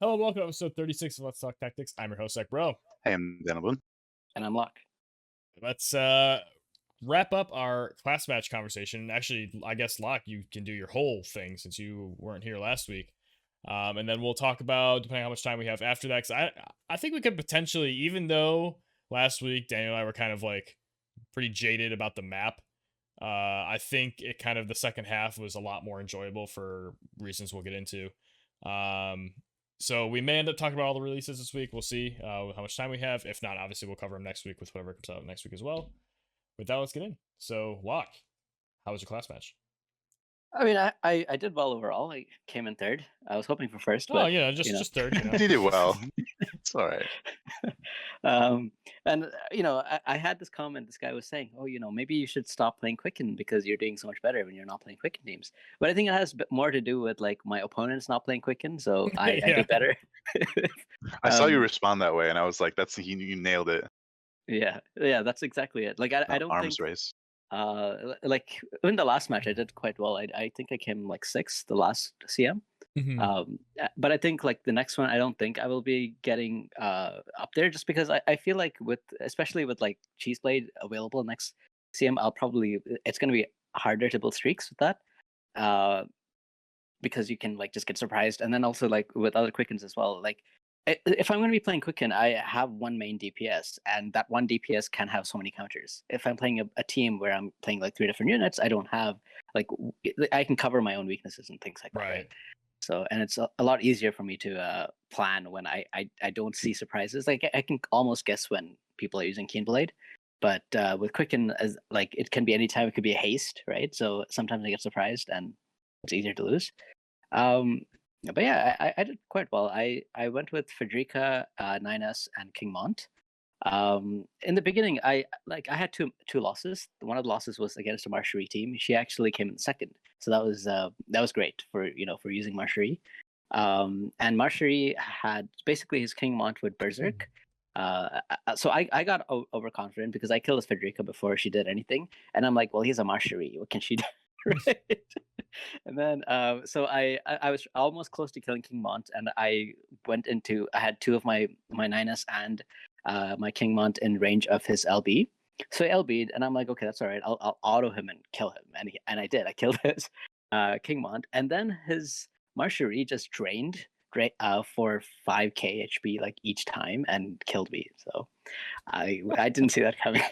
Hello, and welcome to episode 36 of Let's Talk Tactics. I'm your host, Zach Bro. Hey, I'm Denelin. And I'm Locke. Let's wrap up our class match conversation. Actually, I guess, Locke, you can do your whole thing since you weren't here last week. And then we'll talk about, depending on how much time we have after that, because I think we could potentially, even though last week Daniel and I were kind of like pretty jaded about the map, I think it kind of, the second half was a lot more enjoyable for reasons we'll get into. So we may end up talking about all the releases this week. We'll see how much time we have. If not, obviously we'll cover them next week with whatever comes out next week as well. With that, let's get in. So, Locke, how was your class match? I mean, I did well overall. I came in third. I was hoping for first. Oh, but, yeah, just third. You know? You did well. It's all right. And I had this comment. This guy was saying, "Oh, maybe you should stop playing Quicken because you're doing so much better when you're not playing Quicken teams." But I think it has more to do with like my opponents not playing Quicken, so I did better. I saw you respond that way, and I was like, "That's you nailed it." Yeah, that's exactly it. Like I don't arms think race. like in the last match I did quite well. I think I came like sixth the last CM. But I think like the next one, I don't think I will be getting up there, just because I feel like especially with like Cheeseblade available next CM, it's going to be harder to build streaks with that, because you can like just get surprised. And then also like with other Quickens as well, like if I'm going to be playing Quicken, I have one main DPS, and that one DPS can have so many counters. If I'm playing a team where I'm playing like 3 different units, I don't have like I can cover my own weaknesses and things like that. Right. So, and it's a lot easier for me to plan when I don't see surprises. Like I can almost guess when people are using Keenblade, but with Quicken, as like it can be any time. It could be a haste, right? So sometimes I get surprised, and it's easier to lose. But yeah, I did quite well. I went with Frederica, 9S, and King Mont. In the beginning, I had two losses. One of the losses was against a Marcherie team. She actually came in second, so that was great for using Marcherie. And Marcherie had basically his King Mont with Berserk. So I got overconfident because I killed his Frederica before she did anything, and I'm like, well, he's a Marcherie. What can she do? Right? And then so I was almost close to killing King Mont, and I had two of my 9S and my King Mont in range of his LB. So I LB'd, and I'm like, okay, that's all right. I'll auto him and kill him, and I did. I killed his King Mont, and then his Marcherie just drained for 5k HP like each time and killed me. So I didn't see that coming.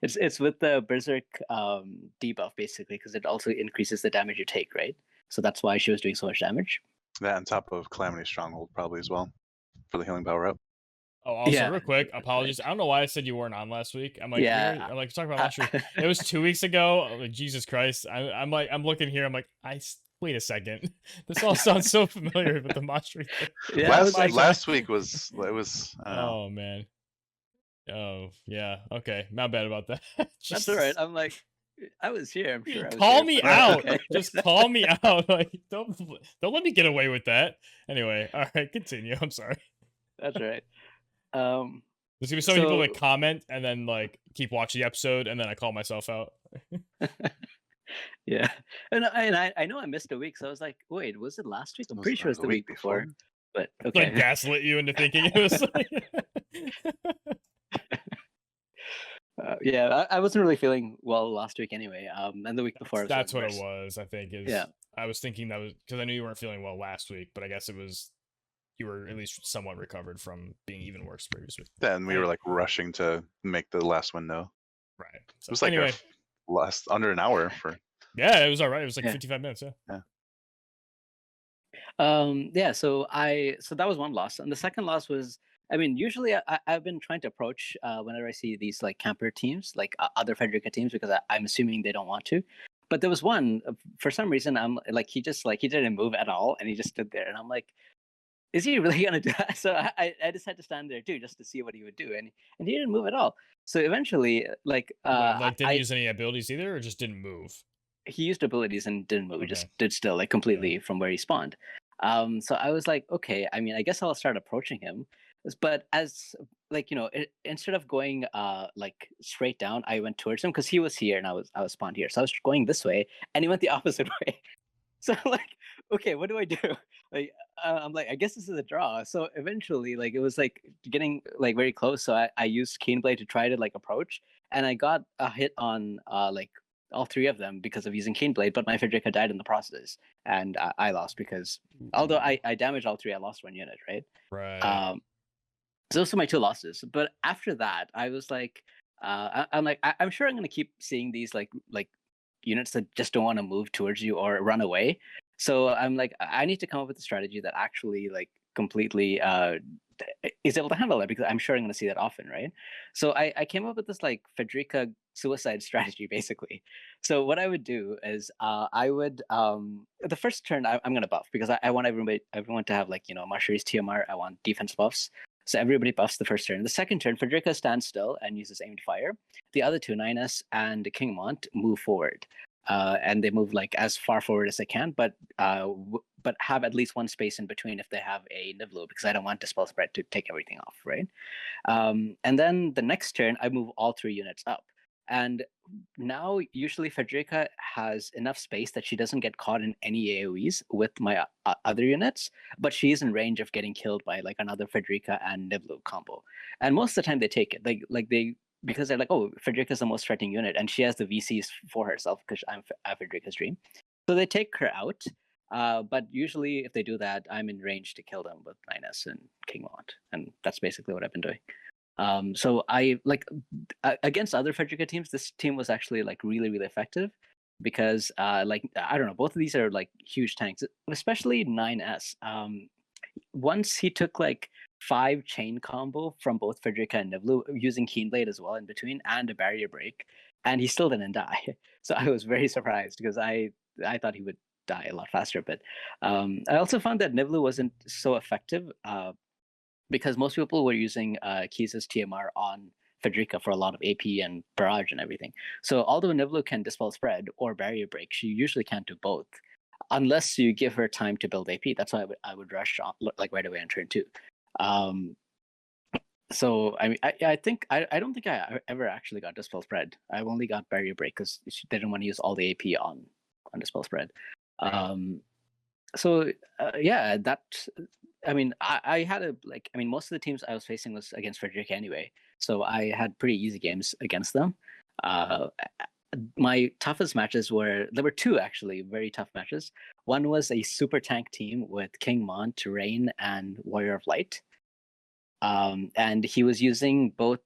It's with the Berserk debuff basically, because it also increases the damage you take, right? So that's why she was doing so much damage. That on top of Calamity Stronghold probably as well for the healing power up. Oh, also real quick, apologies. I don't know why I said you weren't on last week. I'm like, I'm like talking about last week. It was 2 weeks ago. Like, Jesus Christ. I'm looking here. I'm like, wait a second. This all sounds so familiar with the Marcherie thing. Yeah, last week was oh man. Oh yeah. Okay. Not bad about that. That's all right. I'm like, I was here. I'm sure. Call me out. Just call me out. Like, don't let me get away with that. Anyway, all right. Continue. I'm sorry. That's right. There's gonna be so many people that comment and then like keep watching the episode, and then I call myself out. Yeah, and I know I missed a week, so I was like, wait, was it last week? I'm pretty sure it was the week before. But okay, like gaslit you into thinking it was. Yeah, I wasn't really feeling well last week anyway. And the week before. That's what it was. I think I was thinking that was because I knew you weren't feeling well last week, but I guess it was. You were at least somewhat recovered from being even worse previously. Then we were like rushing to make the last window. Right. So, it was like under an hour for. Yeah, it was all right. It was like 55 minutes. Yeah. So that was one loss, and the second loss was. I mean, usually I've been trying to approach whenever I see these like camper teams, like other Frederica teams, because I'm assuming they don't want to. But there was one for some reason. I'm like he didn't move at all, and he just stood there, and I'm like. Is he really gonna do that? So I just had to stand there too, just to see what he would do, and he didn't move at all. So eventually, didn't use any abilities either, or just didn't move. He used abilities and didn't move. He just stood still, like completely from where he spawned. So I was like, okay. I mean, I guess I'll start approaching him, but as like instead of going like straight down, I went towards him because he was here and I was spawned here. So I was going this way, and he went the opposite way. So I'm like, okay, what do I do? Like, I'm like, I guess this is a draw. So eventually, like, it was like getting like very close. So I used Keen Blade to try to like approach, and I got a hit on like all three of them because of using Keen Blade. But my Frederica died in the process, and I lost because although I damaged all three, I lost one unit, right? Right. Um, so those are my two losses. But after that, I was like, I'm like, I'm sure I'm gonna keep seeing these like units that just don't want to move towards you or run away. So I'm like, I need to come up with a strategy that actually like completely is able to handle that, because I'm sure I'm going to see that often, right? So I came up with this like Frederica suicide strategy, basically. So what I would do is I would the first turn I'm going to buff, because I want everyone to have, like, Marshall's TMR. I want defense buffs. So everybody buffs the first turn. The second turn, Frederica stands still and uses aimed fire. The other two, Ninus and King Mont, move forward. And they move like as far forward as they can, but have at least one space in between if they have a Niv'Lu, because I don't want Dispel Spread to take everything off, right? And then the next turn, I move all three units up. And now, usually, Frederica has enough space that she doesn't get caught in any AoEs with my other units, but she is in range of getting killed by like another Frederica and Niv'Lu combo. And most of the time, they take it. Because they're like, oh, Frederica's the most threatening unit, and she has the VCs for herself because I'm Frederica's dream. So they take her out. But usually, if they do that, I'm in range to kill them with Ninus and King Mont, and that's basically what I've been doing. So I like against other Frederica teams, this team was actually like really, really effective, because like, I don't know, both of these are like huge tanks, especially 9S. Once he took like 5 chain combo from both Frederica and Niv'Lu using Keen Blade as well in between, and a barrier break, and he still didn't die. So I was very surprised, because I thought he would die a lot faster. But I also found that Niv'Lu wasn't so effective, because most people were using Keys' TMR on Frederica for a lot of AP and barrage and everything. So although Niv'Lu can Dispel Spread or barrier break, she usually can't do both unless you give her time to build AP. That's why I would rush on, like, right away on turn 2. So I mean, I think I don't think I ever actually got Dispel Spread. I've only got barrier break because they didn't want to use all the AP on Dispel Spread. So yeah, that, I mean, I had most of the teams I was facing was against Frederica anyway, so I had pretty easy games against them. My toughest matches there were 2 actually very tough matches. One was a super tank team with King Mont, Rain, and Warrior of Light. And he was using both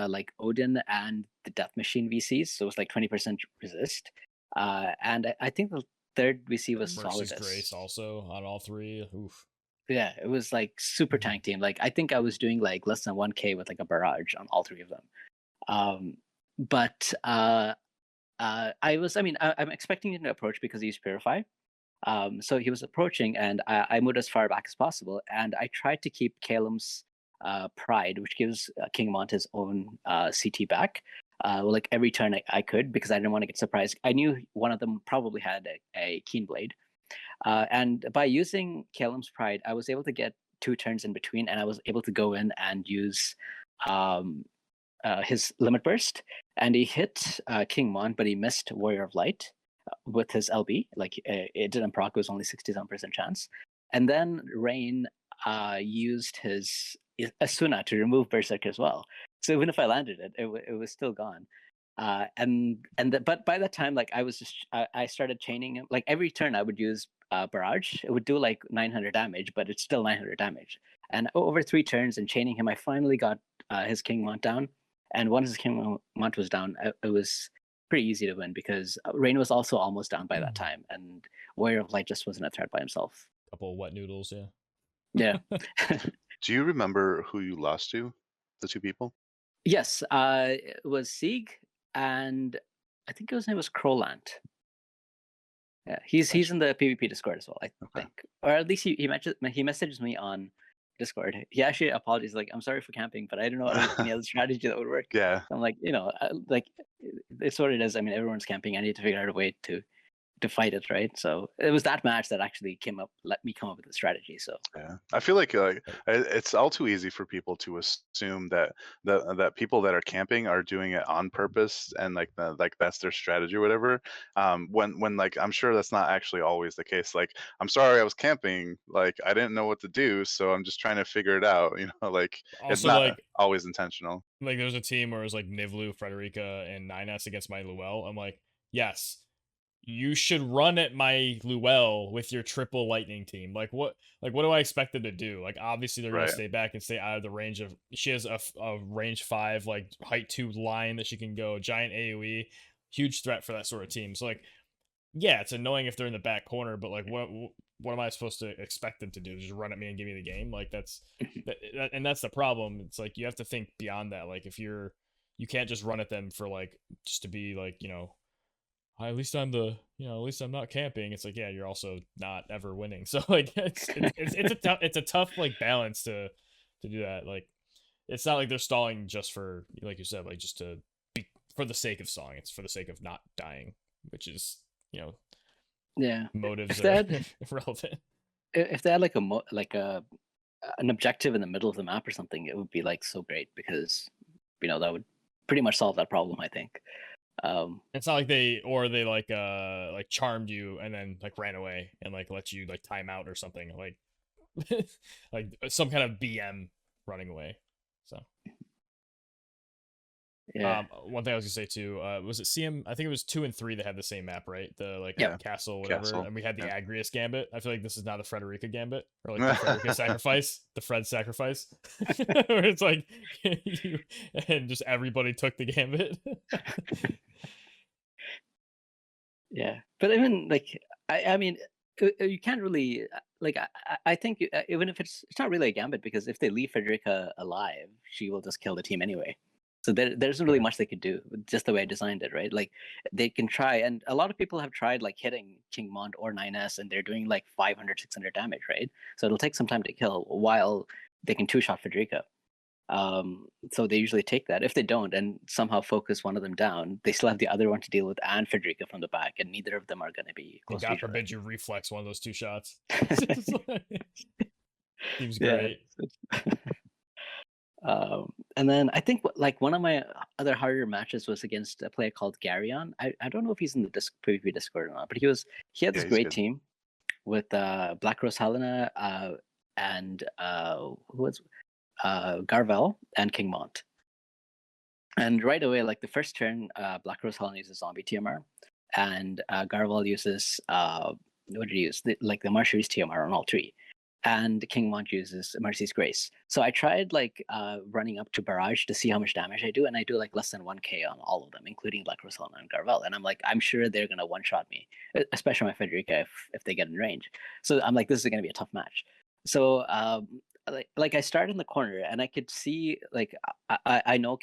like Odin and the Death Machine VCs, so it was like 20% resist. And I think the third VC was Mercy's Solidus. Grace also on all 3. Oof. Yeah, it was like super tank team. Like, I think I was doing like less than 1k with like a barrage on all 3 of them. But I'm expecting him to approach because he used Purify. So he was approaching, and I moved as far back as possible, and I tried to keep Calum's Pride, which gives King Mont his own CT back, like every turn I could, because I didn't want to get surprised. I knew one of them probably had a Keen Blade. And by using Calum's Pride, I was able to get 2 turns in between, and I was able to go in and use his Limit Burst. And he hit King Mont, but he missed Warrior of Light with his LB. Like, it didn't proc, it was only 67% chance. And then Rain used his Asuna to remove Berserk as well. So even if I landed it was still gone. But by that time, like, I started chaining him. Like, every turn I would use Barrage. It would do like 900 damage, but it's still 900 damage. And over 3 turns and chaining him, I finally got his King Mont down. And once his King Mont was down, it was pretty easy to win, because Rain was also almost down by that time, and Warrior of Light just wasn't a threat by himself. Couple of wet noodles, yeah. Yeah. Do you remember who you lost to? The 2 people? Yes, it was Sieg, and I think his name was Crowland. Yeah, he's in the PvP Discord as well, I think, or at least he messages me on Discord. He actually apologized, like, I'm sorry for camping, but I don't know any other strategy that would work. Yeah. I'm like, like, it's what it is. I mean, everyone's camping. I need to figure out a way to to fight it, right? So it was that match that actually let me come up with the strategy. So Yeah, I feel like it's all too easy for people to assume that that people that are camping are doing it on purpose and like that's their strategy or whatever. When like I'm sure that's not actually always the case. Like I'm sorry I was camping, like I didn't know what to do, so I'm just trying to figure it out. Like it's Also, not always intentional. like there was a team where it was like Niv'Lu, Frederica, and 9S against my Luel. I'm like, yes, you should run at my Luel with your triple lightning team. Like what do I expect them to do? Like obviously they're gonna Right. stay back and stay out of the range of. She has a range 5 like height 2 line that she can go giant AoE, huge threat for that sort of team. So like yeah, it's annoying if they're in the back corner, but like what am I supposed to expect them to do? Just run at me and give me the game? Like and that's the problem. It's like you have to think beyond that. Like if you can't just run at them for like just to be like, at least I'm at least I'm not camping. It's like, yeah, you're also not ever winning. So like it's a tough like balance to do that. Like it's not like they're stalling just for, like you said, like just to be for the sake of stalling. It's for the sake of not dying, which is, yeah, motives if they are had relevant. if they had like an objective in the middle of the map or something, it would be like so great because that would pretty much solve that problem, I think. It's not like they like charmed you and then like ran away and like let you like time out or something like like some kind of BM running away. So yeah, one thing I was gonna say too, was it CM? I think it was 2 and 3 that had the same map, right? The like yeah, castle, whatever. Castle. And we had the Yeah. Agrius Gambit. I feel like this is not a Frederica Gambit or like the Frederica sacrifice, the Fred sacrifice, where it's like you and just everybody took the Gambit. yeah. But even like I mean, you can't really like I think even if it's not really a gambit because if they leave Frederica alive, she will just kill the team anyway. So there isn't really Yeah. much they could do, just the way I designed it, right? Like they can try, and a lot of people have tried like hitting King Mont or 9S, and they're doing like 500, 600 damage, right? So it'll take some time to kill while they can two-shot Frederica. So they usually take that. If they don't and somehow focus one of them down, they still have the other one to deal with and Frederica from the back, and neither of them are going to be And close to God each other. forbid you reflex one of those 2 shots. Seems Yeah. great. And then I think like one of my other harder matches was against a player called Garyon. I don't know if he's in the PvP Discord or not, but he had this Yeah, he's great good. team with Black Rose Helena and who was Garvel and King Mont. And right away, like the first turn, Black Rose Helena uses zombie TMR, and Garvel uses what did he use? The Marshall's TMR on all 3. And King Mont uses Mercy's Grace. So I tried like running up to Barrage to see how much damage I do, and I do like less than 1k on all of them, including Black Rose Helena and Garvel. And I'm like, I'm sure they're gonna one-shot me, especially my Frederica if they get in range. So I'm like, this is gonna be a tough match. So like I started in the corner and I could see like I know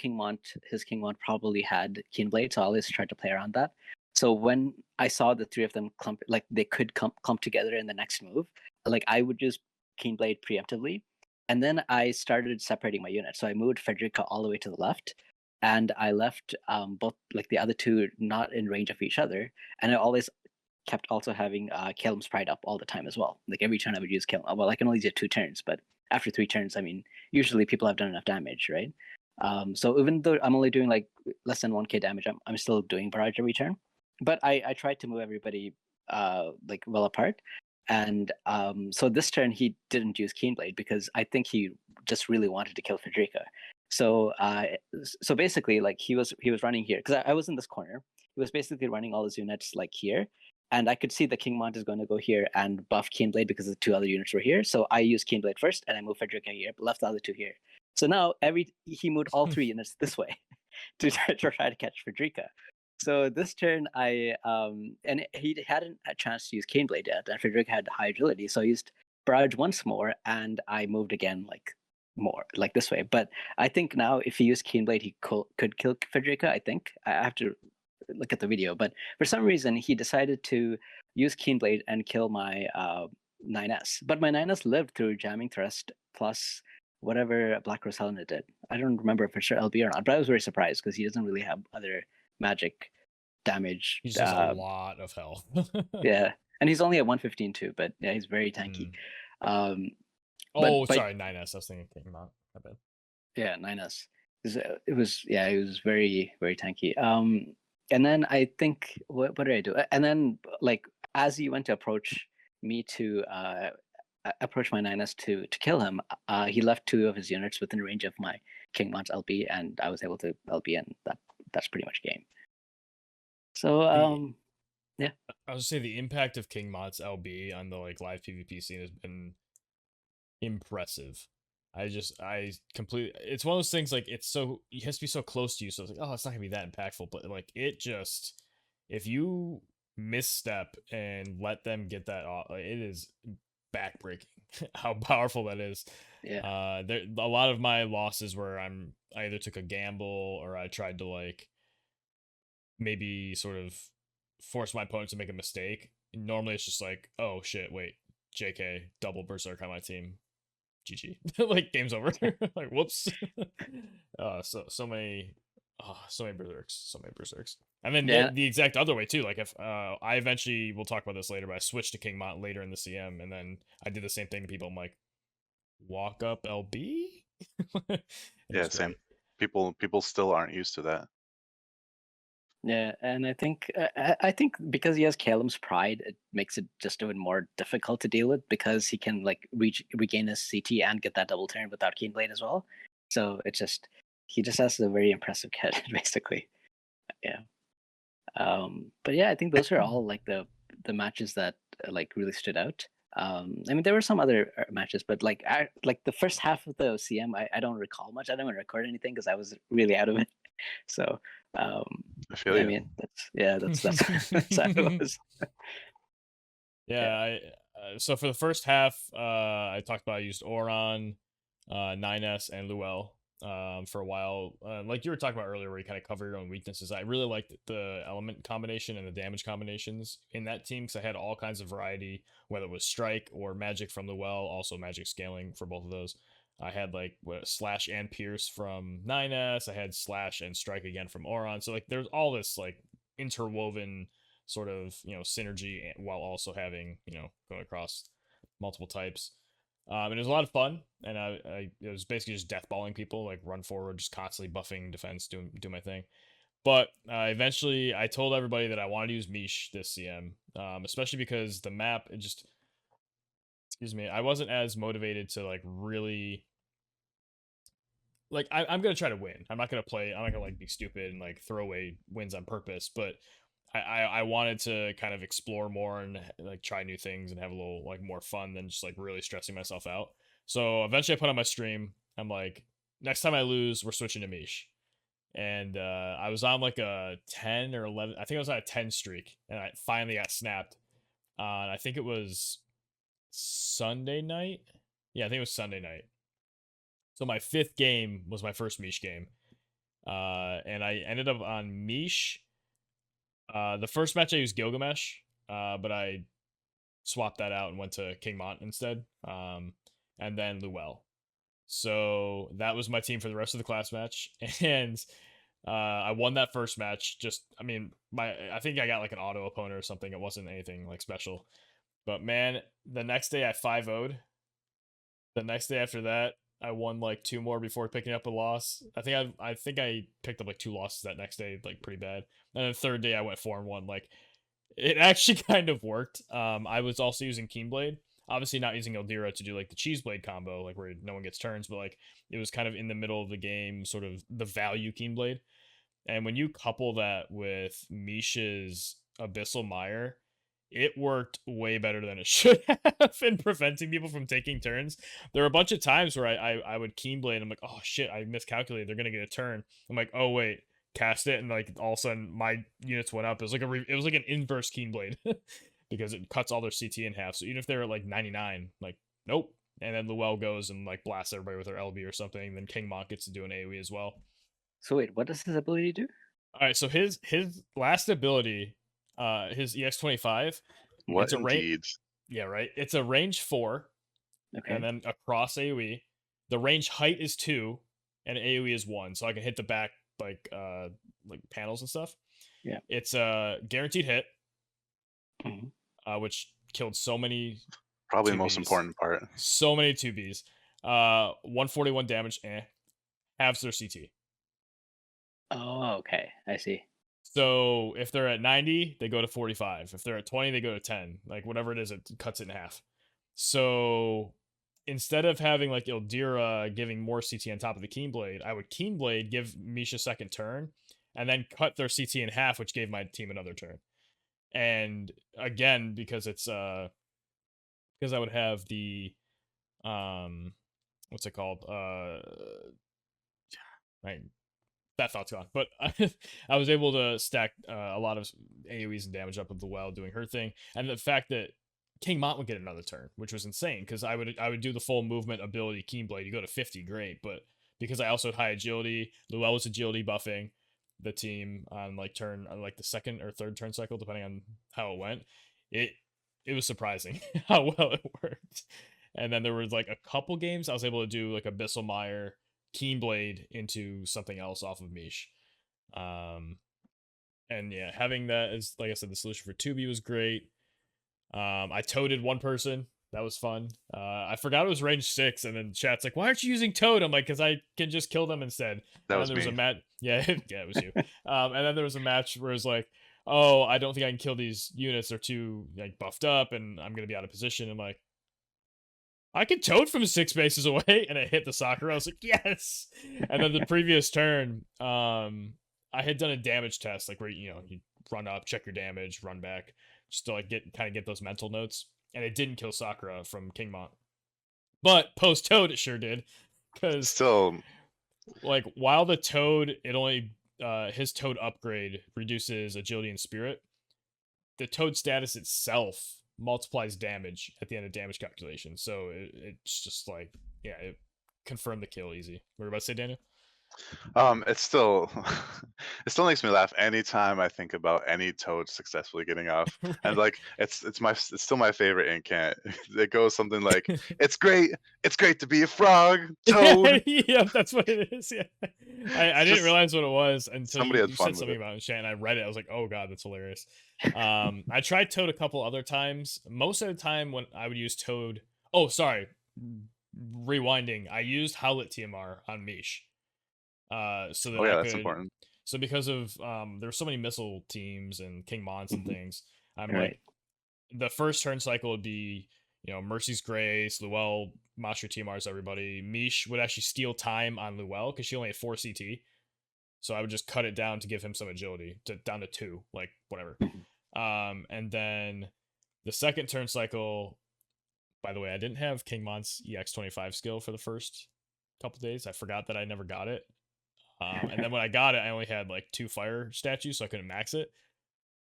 his King Mont probably had Keenblade, so I always tried to play around that. So when I saw the 3 of them clump, like they could clump together in the next move, like I would just Keenblade preemptively, and then I started separating my unit. So I moved Frederica all the way to the left, and I left both like the other 2 not in range of each other, and I always kept also having Kalem's Pride up all the time as well. Like every turn I would use Kalem. Well, I can only do 2 turns, but after 3 turns, I mean, usually people have done enough damage, right? So even though I'm only doing like less than 1k damage, I'm still doing barrage every turn. But I tried to move everybody like well apart. And so this turn he didn't use Keenblade because I think he just really wanted to kill Frederica. So so basically, like he was running here because I was in this corner. He was basically running all his units like here, and I could see the King Mont is going to go here and buff Keenblade because the 2 other units were here. So I used Keenblade first, and I moved Frederica here, but left the other 2 here. So now he moved all 3 units this way to try to catch Frederica. So this turn, and he hadn't a chance to use Caneblade yet, and Frederica had high agility, so I used Barrage once more, and I moved again like more, like this way. But I think now if he used Caneblade, he could kill Frederica. I think I have to look at the video, but for some reason he decided to use Caneblade and kill my 9S. But my 9S lived through jamming thrust plus whatever Black Rose Helena did. I don't remember if it's sure LB or not, but I was very surprised because he doesn't really have other magic damage. He's just a lot of health. Yeah, and he's only at 115 too, but yeah, he's very tanky. Sorry, 9S. I was thinking King Mont. My bad. Yeah, 9S. It was very, very tanky. And then I think what did I do? And then like as he went to approach me to approach my 9S to kill him, he left 2 of his units within range of my King Mont's LB, and I was able to LB, and that's pretty much game. So yeah. I was gonna say the impact of King Mont's LB on the like live PvP scene has been impressive. I completely, it's one of those things like it has to be so close to you, so it's like, oh, it's not gonna be that impactful, but like it just, if you misstep and let them get that off, it is backbreaking how powerful that is. Yeah. There a lot of my losses where I either took a gamble or I tried to like maybe sort of force my opponent to make a mistake. Normally it's just like, oh shit, wait, JK, double berserk on my team, GG. Like game's over. Like whoops. So many berserks. And then the exact other way too. Like if I eventually, we'll talk about this later, but I switched to King Mont later in the CM, and then I did the same thing to people. I'm like, walk up LB. Yeah, same. People still aren't used to that. Yeah, and I think because he has Calum's pride, it makes it just even more difficult to deal with, because he can like regain his CT and get that double turn without Keyblade as well. So he just has a very impressive kit basically. Yeah. But yeah, I think those are all like the matches that like really stood out. I mean, there were some other matches, but like the first half of the CM, I don't recall much. I don't even record anything because I was really out of it. So I feel you. I mean, that's how it was. Yeah, so for the first half, I talked about I used Oron, 9S, and Luel for a while. Like you were talking about earlier, where you kind of cover your own weaknesses. I really liked the element combination and the damage combinations in that team, because I had all kinds of variety, whether it was strike or magic from Luel, also magic scaling for both of those. I had like slash and pierce from 9S. I had slash and strike again from Oron. So like there's all this like interwoven sort of synergy, while also having going across multiple types. And it was a lot of fun, and I it was basically just deathballing people, like run forward, just constantly buffing defense, do my thing. But eventually, I told everybody that I wanted to use Mish this CM, especially because the map, excuse me, I wasn't as motivated to like really, like I'm gonna try to win. I'm not gonna like be stupid and like throw away wins on purpose, but I wanted to kind of explore more and like try new things and have a little like more fun than just like really stressing myself out. So eventually I put on my stream, I'm like, next time I lose, we're switching to Mish. And I was on like a 10 or 11, I think I was on a 10 streak, and I finally got snapped on, I think it was Sunday night. Yeah, I think it was Sunday night. So my 5th game was my first Mish game. And I ended up on Mish. The first match I used Gilgamesh, but I swapped that out and went to King Mont instead. And then Luel. So that was my team for the rest of the class match. And I won that first match. I think I got like an auto opponent or something. It wasn't anything like special. But man, the next day I 5-0'd. The next day after that, I won like 2 more before picking up a loss. I think I picked up like 2 losses that next day, like pretty bad. And then the third day I went 4-1. Like it actually kind of worked. I was also using Keenblade. Obviously not using Eldira to do like the cheese blade combo, like where no one gets turns, but like it was kind of in the middle of the game, sort of the value Keenblade. And when you couple that with Mish's Abyssal Mire, it worked way better than it should have in preventing people from taking turns. There were a bunch of times where I would Keenblade, I'm like, oh shit, I miscalculated, they're gonna get a turn. I'm like, oh wait, cast it, and like all of a sudden my units went up. It was like an inverse Keenblade because it cuts all their CT in half. So even if they're at like 99, like nope. And then Luel goes and like blasts everybody with her LB or something. Then King Mont gets to do an AoE as well. So wait, what does his ability do? All right, so his last ability, his EX25. What indeed? Yeah, right. It's a range 4, okay, and then across AoE. The range height is 2, and AoE is 1, so I can hit the back like panels and stuff. Yeah. It's a guaranteed hit, Mhm. which killed so many Probably the most 2Bs. important part. So many 2Bs. 141 damage, halves their CT. Oh, okay. I see. So if they're at 90, they go to 45. If they're at 20, they go to 10. Like whatever it is, it cuts it in half. So instead of having like Ildira giving more CT on top of the Keenblade, I would Keenblade, give Mish a second turn, and then cut their CT in half, which gave my team another turn. And again, because it's because I would have the what's it called? Right, that thought's gone. But I was able to stack a lot of AoEs and damage up with the well doing her thing, and the fact that King Mont would get another turn, which was insane because I would do the full movement ability Keenblade. You go to 50, great, but because I also had high agility, Luel was agility buffing the team on like turn on like the second or third turn cycle, depending on how it went. It it was surprising how well it worked. And then there was like a couple games I was able to do like Abyssal Mire Keenblade into something else off of Mish. Um, and yeah, having that as like I said, the solution for 2B was great. I toaded one person. That was fun. I forgot it was range 6, and then chat's like, "Why aren't you using toad?" I'm like, "Cause I can just kill them instead." That And then was there was a me. match. Yeah, yeah, it was you. And then there was a match where it's like, "Oh, I don't think I can kill these units. They're too like buffed up, and I'm gonna be out of position." I'm like, I can toad from 6 bases away, and it hit the soccer. I was like, yes. And then the previous turn, I had done a damage test, like where you run up, check your damage, run back, just to like get those mental notes. And it didn't kill Sakura from Kingmont, but post toad it sure did, because Still, like while the toad, it only his toad upgrade reduces agility and spirit. The toad status itself multiplies damage at the end of damage calculation. So it's just like, yeah, it confirmed the kill easy. What were you about to say, Daniel? it's still, it still makes me laugh anytime I think about any toad successfully getting off. And Right. like, it's still my favorite incant. It goes something like, it's great to be a frog, toad." Yeah, that's what it is. Yeah, I It's didn't just realize what it was until somebody had you said fun with something it. about it in chat, and I read it. I was like, oh god, that's hilarious. I tried Toad a couple other times. Most of the time when I would use Toad, oh sorry, rewinding, I used Howlet TMR on Mish. So that Oh I yeah, that's could. important. So because of there were so many missile teams and King Mons and Mhm. things, I'm like, Right. the first turn cycle would be Mercy's Grace, Luel, Masha TMRs, everybody. Mish would actually steal time on Luel because she only had 4 CT, so I would just cut it down to give him some agility to down to 2, like whatever. Mhm. And then the second turn cycle. By the way, I didn't have King Mon's EX25 skill for the first couple days. I forgot that I never got it. And then when I got it, I only had like 2 fire statues, so I couldn't max it.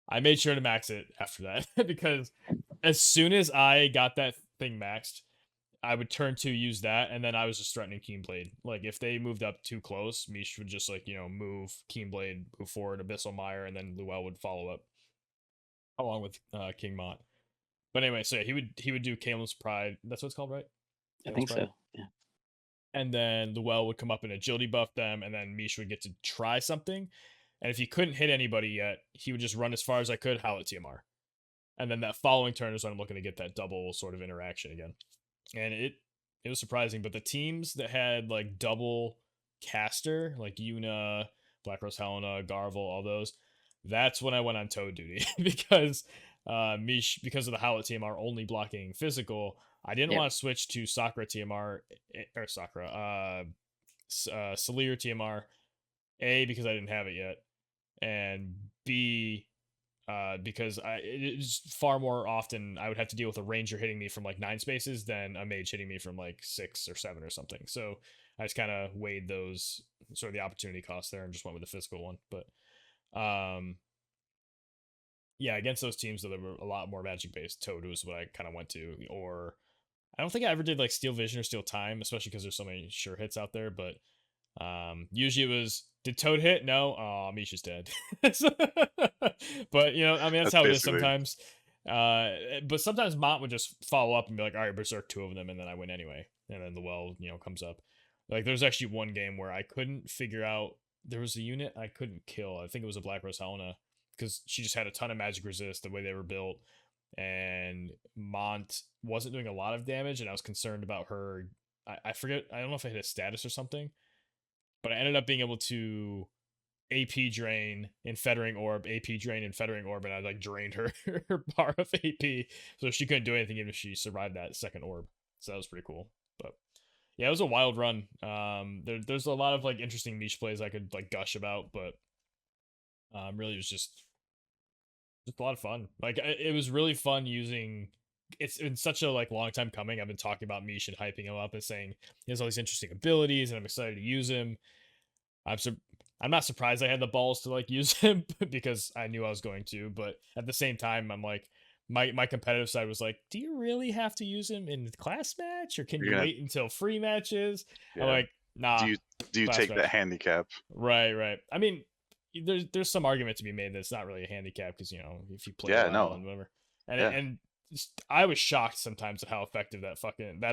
I made sure to max it after that because as soon as I got that thing maxed, I would turn to use that, and then I was just threatening Keenblade. Like if they moved up too close, Mish would just like move Keenblade, move forward, Abyssal Mire, and then Luel would follow up along with King Mont. But anyway, so yeah, he would do Kalen's Pride. That's what it's called, right? I Kalen's think Pride. so. Yeah. And then Luel would come up and agility buff them, and then Mish would get to try something. And if he couldn't hit anybody yet, he would just run as far as I could, howl at TMR. And then that following turn is when I'm looking to get that double sort of interaction again. And it was surprising, but the teams that had like double caster, like Yuna, Black Rose Helena, Garvel, all those, that's when I went on Toad duty because Mish, because of the Howlet TMR only blocking physical, I didn't Yep. want to switch to Sakura TMR or Sakura, Salir TMR. A, because I didn't have it yet, and B, because it's far more often I would have to deal with a ranger hitting me from like 9 spaces than a mage hitting me from like 6 or 7 or something. So I just kind of weighed those sort of the opportunity cost there and just went with the physical one. But yeah, against those teams that were a lot more magic based, Toad was what I kind of went to. Or I don't think I ever did like Steel Vision or Steel Time, especially because there's so many sure hits out there. But usually it was, did Toad hit? No. Oh, Misha's dead. But I mean, that's That's how it is basically sometimes. But sometimes Mont would just follow up and be like, all right, Berserk 2 of them, and then I win anyway. And then the well, comes up. Like there's actually one game where I couldn't figure out, there was a unit I couldn't kill. I think it was a Black Rose Helena. because she just had a ton of magic resist the way they were built, and Mont wasn't doing a lot of damage, and I was concerned about her. I forget. I don't know if I hit a status or something, but I ended up being able to AP drain in Fettering Orb, AP drain in Fettering Orb, and I like drained her her bar of AP, so she couldn't do anything even if she survived that second orb. So that was pretty cool. But yeah, it was a wild run. There's a lot of like interesting niche plays I could like gush about, but really it was just a lot of fun. Like it was really fun using. It's been such a like long time coming. I've been talking about Mish and hyping him up and saying he has all these interesting abilities, and I'm excited to use him. I'm not surprised I had the balls to like use him because I knew I was going to, but at the same time, I'm like, my competitive side was like, do you really have to use him in the class match, or can you wait until free matches? Yeah. I'm like, nah. Do you take that handicap? Right. I mean, there's some argument to be made that it's not really a handicap because if you play well and whatever, and I was shocked sometimes at how effective that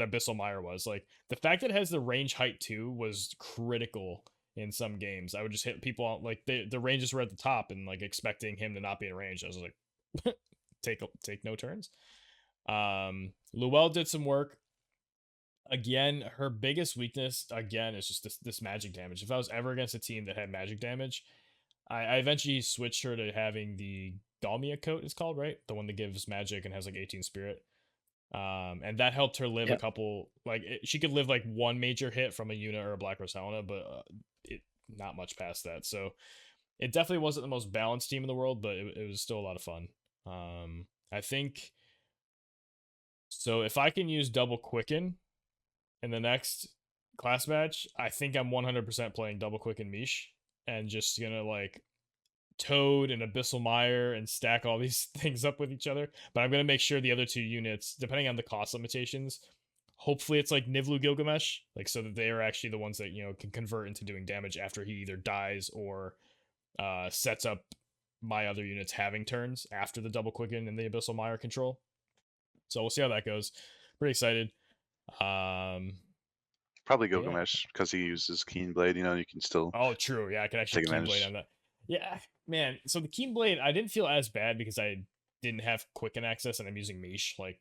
Abyssal Mire was. Like the fact that it has the range height too was critical in some games. I would just hit people out, like the ranges were at the top and like expecting him to not be in range. I was like, take no turns. Luell did some work. Again, her biggest weakness again is just this magic damage. If I was ever against a team that had magic damage, I eventually switched her to having the Dalmia coat, it's called, right? The one that gives magic and has like 18 spirit. And that helped her live a couple, like she could live like one major hit from a Yuna or a Black Rose Helena, but not much past that. So it definitely wasn't the most balanced team in the world, but it was still a lot of fun. I think so. If I can use double quicken in the next class match, I think I'm 100% playing double quicken Mish and just gonna like Toad and Abyssal Mire and stack all these things up with each other. But I'm gonna make sure the other two units, depending on the cost limitations, hopefully it's like Niv'Lu Gilgamesh, like so that they are actually the ones that can convert into doing damage after he either dies or sets up my other units having turns after the double quicken and the Abyssal Mire control. So we'll see how that goes. Pretty excited. Probably Gilgamesh because he uses Keen Blade. You can still. Oh, true. Yeah, I can actually Keen Blade on that. Yeah, man. So the Keen Blade, I didn't feel as bad because I didn't have quicken access and I'm using Mish. Like,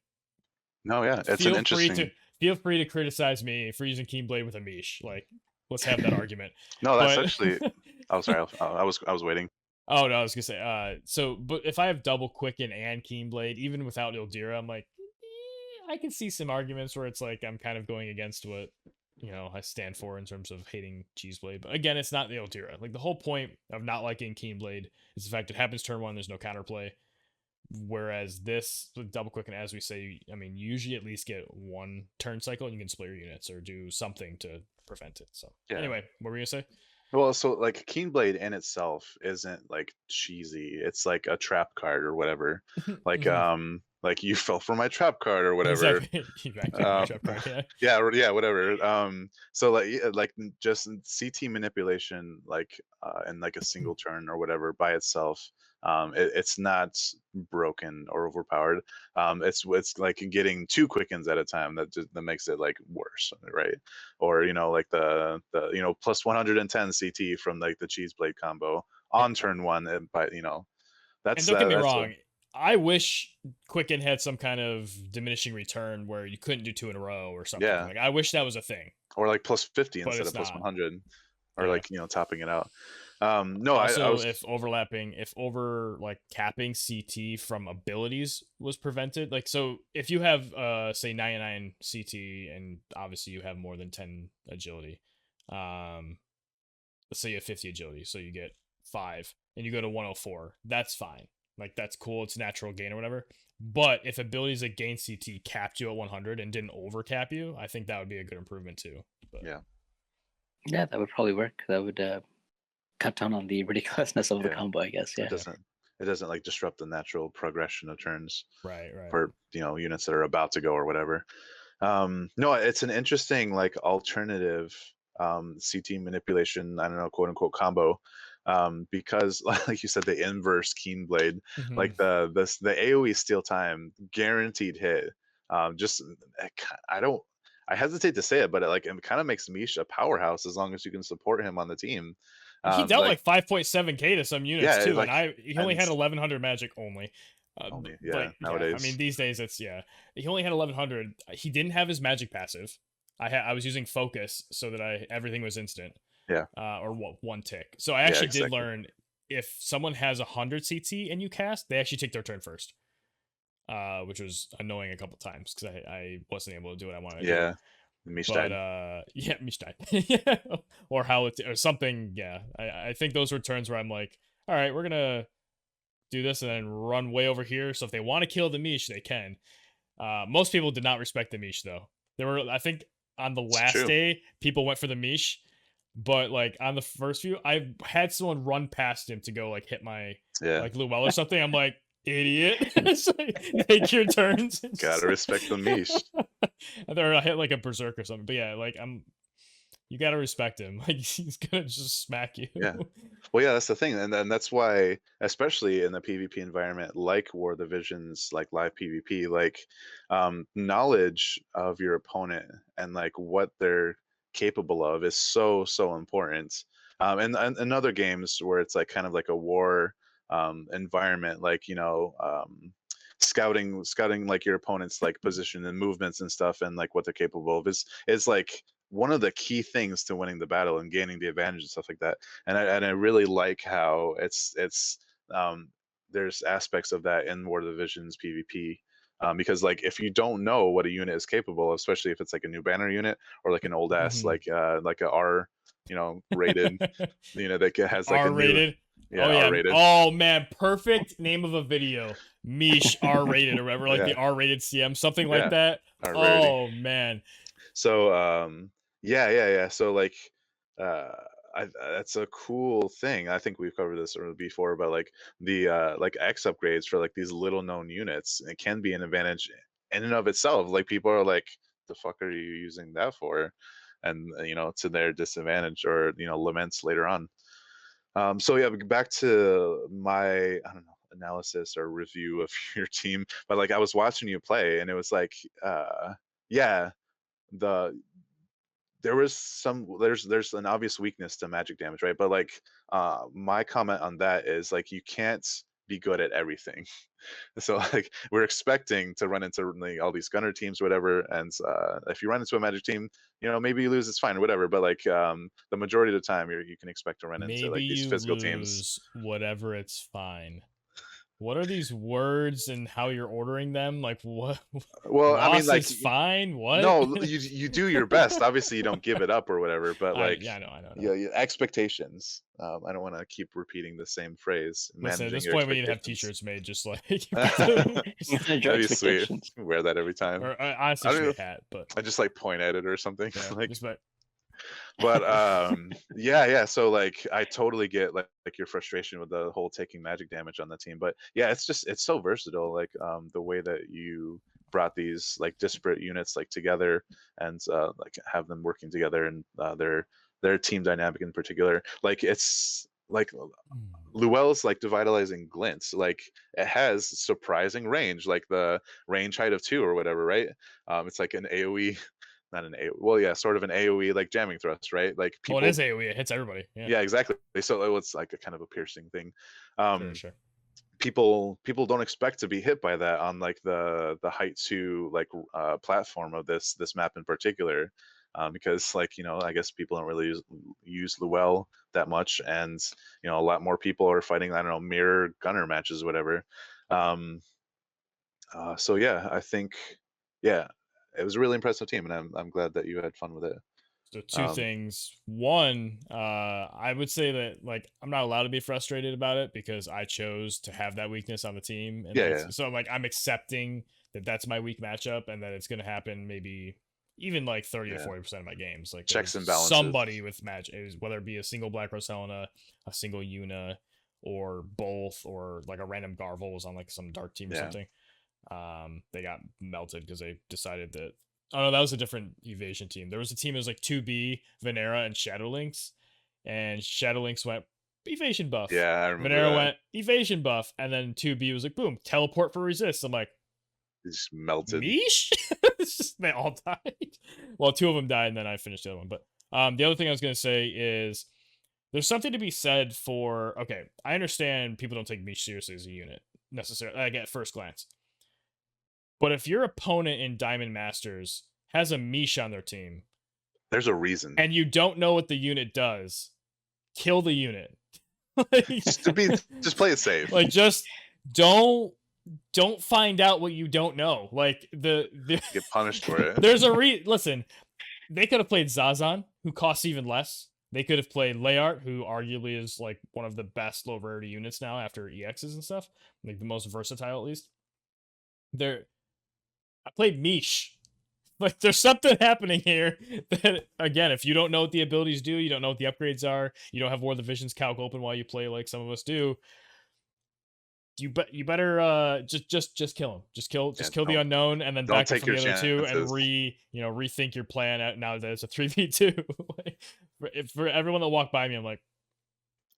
no, yeah, it's an interesting. Feel free to criticize me for using Keen Blade with a Mish. Like, let's have that argument. No, that's actually. Oh, sorry. I was waiting. Oh no, I was gonna say. But if I have double quicken and Keen Blade, even without Ildira, I'm like, I can see some arguments where it's like I'm kind of going against what I stand for in terms of hating Cheeseblade. But again, it's not the Ildira. Like the whole point of not liking Keen Blade is the fact it happens turn one, there's no counterplay. Whereas this with double quicken, as we say, I mean, you usually at least get one turn cycle and you can split your units or do something to prevent it. So anyway, what were you gonna say? Well, so like Keen Blade in itself isn't like cheesy. It's like a trap card or whatever. Like like you fell for my trap card or whatever. Exactly. My trap card, yeah, whatever. So like just CT manipulation, like in like a single turn or whatever by itself. It's not broken or overpowered. It's like getting two quickens at a time that makes it like worse, right? Or like the plus 110 CT from like the Cheese Blade combo on turn one, and that's. And don't get me wrong. I wish Quicken had some kind of diminishing return where you couldn't do two in a row or something. Yeah. Like I wish that was a thing. Or like plus 50 instead of plus 100, or like topping it out. No, also, if capping CT from abilities was prevented, like so if you have say 99 CT and obviously you have more than 10 agility, let's say you have 50 agility, so you get 5 and you go to 104, that's fine. Like that's cool, it's natural gain or whatever. But if abilities that gain CT capped you at 100 and didn't overcap you, I think that would be a good improvement too. But yeah, that would probably work. That would cut down on the ridiculousness of the combo, I guess. Yeah, it doesn't like disrupt the natural progression of turns, right for units that are about to go or whatever. No, it's an interesting like alternative CT manipulation, I don't know, quote unquote combo, because like you said, the inverse Keen Blade, like the AoE steal time guaranteed hit, I hesitate to say it, but it kind of makes Mish a powerhouse as long as you can support him on the team. He dealt Like, like 5.7k to some units yeah, too, like, and he only and had 1100 magic only. only, But yeah, yeah, I nowadays. mean these days it's he only had 1100. He didn't have his magic passive. I was using focus so that everything was instant. Yeah. Or one tick. So I Yeah, actually did exactly. learn if someone has 100 CT and you cast, they actually take their turn first. Which was annoying a couple times because I wasn't able to do what I wanted to do. Yeah. Mish But died. yeah, Mish died. Or how it or something. Yeah, I think those were turns where I'm like, all right, we're gonna do this and then run way over here. So if they want to kill the Mish, they can. Most people did not respect the Mish though. There were, I think, on the It's last true. day, people went for the Mish, but like on the first few, I had someone run past him to go like hit my Yeah. like Luell or something. I'm like, idiot. It's like, take your turns. Gotta respect the Mish. Or I hit like a berserk or something. But yeah, like you gotta respect him. Like he's gonna just smack you. Yeah. Well, yeah, that's the thing, and then that's why, especially in the PvP environment, like War of the Visions, like live PvP, like knowledge of your opponent and like what they're capable of is so important. And in other games where it's like kind of like a war environment, like scouting like your opponent's like position and movements and stuff, and like what they're capable of is like one of the key things to winning the battle and gaining the advantage and stuff like that. And I really like how um, there's aspects of that in War of the Visions PvP. Because like if you don't know what a unit is capable of, especially if it's like a new banner unit or like an old ass like a R rated that has like a new R-rated. yeah Oh yeah. R-rated. Oh man, perfect name of a video. Mish R-rated or whatever, like Yeah. the R-rated CM, something like Yeah. that. R-rated. Oh man. So yeah. So like that's a cool thing. I think we've covered this before, but like the like X upgrades for like these little known units, it can be an advantage in and of itself. Like people are like, the fuck are you using that for? And to their disadvantage or laments later on. So yeah, back to my, I don't know, analysis or review of your team. But like I was watching you play and it was like yeah, the there's an obvious weakness to magic damage, right? But like my comment on that is like you can't be good at everything. So like we're expecting to run into like, all these gunner teams, whatever, and if you run into a magic team, maybe you lose, it's fine, whatever. But like the majority of the time, you can expect to run into Maybe like these you physical teams. lose, whatever, it's fine. What are these words and how you're ordering them? Like what? Well, I mean, Loss like is fine. What? no, you do your best. Obviously, you don't give it up or whatever. But like, I know. yeah, expectations. I don't want to keep repeating the same phrase. Listen, at Managing this your point, we need to have expectations. T-shirts made, just like Manage your That'd be sweet. expectations. Wear that every time. or honestly, I should be don't a hat, but I just like point at it or something. yeah, Like, just like but yeah. So like, I totally get like your frustration with the whole taking magic damage on the team. But yeah, it's so versatile. Like the way that you brought these like disparate units like together and like have them working together and their team dynamic in particular. Like it's like Luell's like devitalizing glints, like it has surprising range, like the range height of 2 or whatever, right? It's like an AoE, not an AoE, well, yeah, sort of an AoE like jamming thrust, right? Like well, people, it is AoE. It hits everybody. Yeah, yeah, exactly. So it's like a kind of a piercing thing. sure. People don't expect to be hit by that on like the height 2 like platform of this map in particular. Because like I guess people don't really use Luell that much, and a lot more people are fighting, I don't know, mirror gunner matches or whatever. So yeah, I think yeah, it was a really impressive team, and I'm glad that you had fun with it. So two things. One, I would say that like I'm not allowed to be frustrated about it because I chose to have that weakness on the team, and Yeah. so like I'm accepting that that's my weak matchup, and that it's gonna happen maybe even like 30 to 40% of my games. Like Checks and there's balances. somebody with magic, whether it be a single Black Rose Helena, a single Yuna, or both, or like a random Garvel was on like some dark team or something. They got melted because they decided that. Oh no, that was a different evasion team. There was a team that was like 2B, Venera, and Shadowlynx, and Shadowlynx went evasion buff. Yeah, I remember Venera that. went evasion buff, and then 2B was like boom, teleport for resist. I'm like, It just melted. Mish? It's just they all died. Well, 2 of them died, and then I finished the other one. But the other thing I was gonna say is there's something to be said for, okay, I understand people don't take Mish seriously as a unit necessarily, like at first glance. But if your opponent in Diamond Masters has a Mish on their team There's a reason. and you don't know what the unit does, kill the unit. Like, just play it safe. like just don't find out what you don't know. Like the Get punished for it. there's a listen, they could have played Zazan, who costs even less. They could have played Layart, who arguably is like one of the best low rarity units now after EXs and stuff, like the most versatile at least. I played Mish. Like there's something happening here that, again, if you don't know what the abilities do, you don't know what the upgrades are, you don't have War of the Visions calc open while you play like some of us do, you better just kill him. Just kill the unknown, and then back up from the other two and rethink your plan out now that it's a 3v2. For everyone that walked by me, I'm like,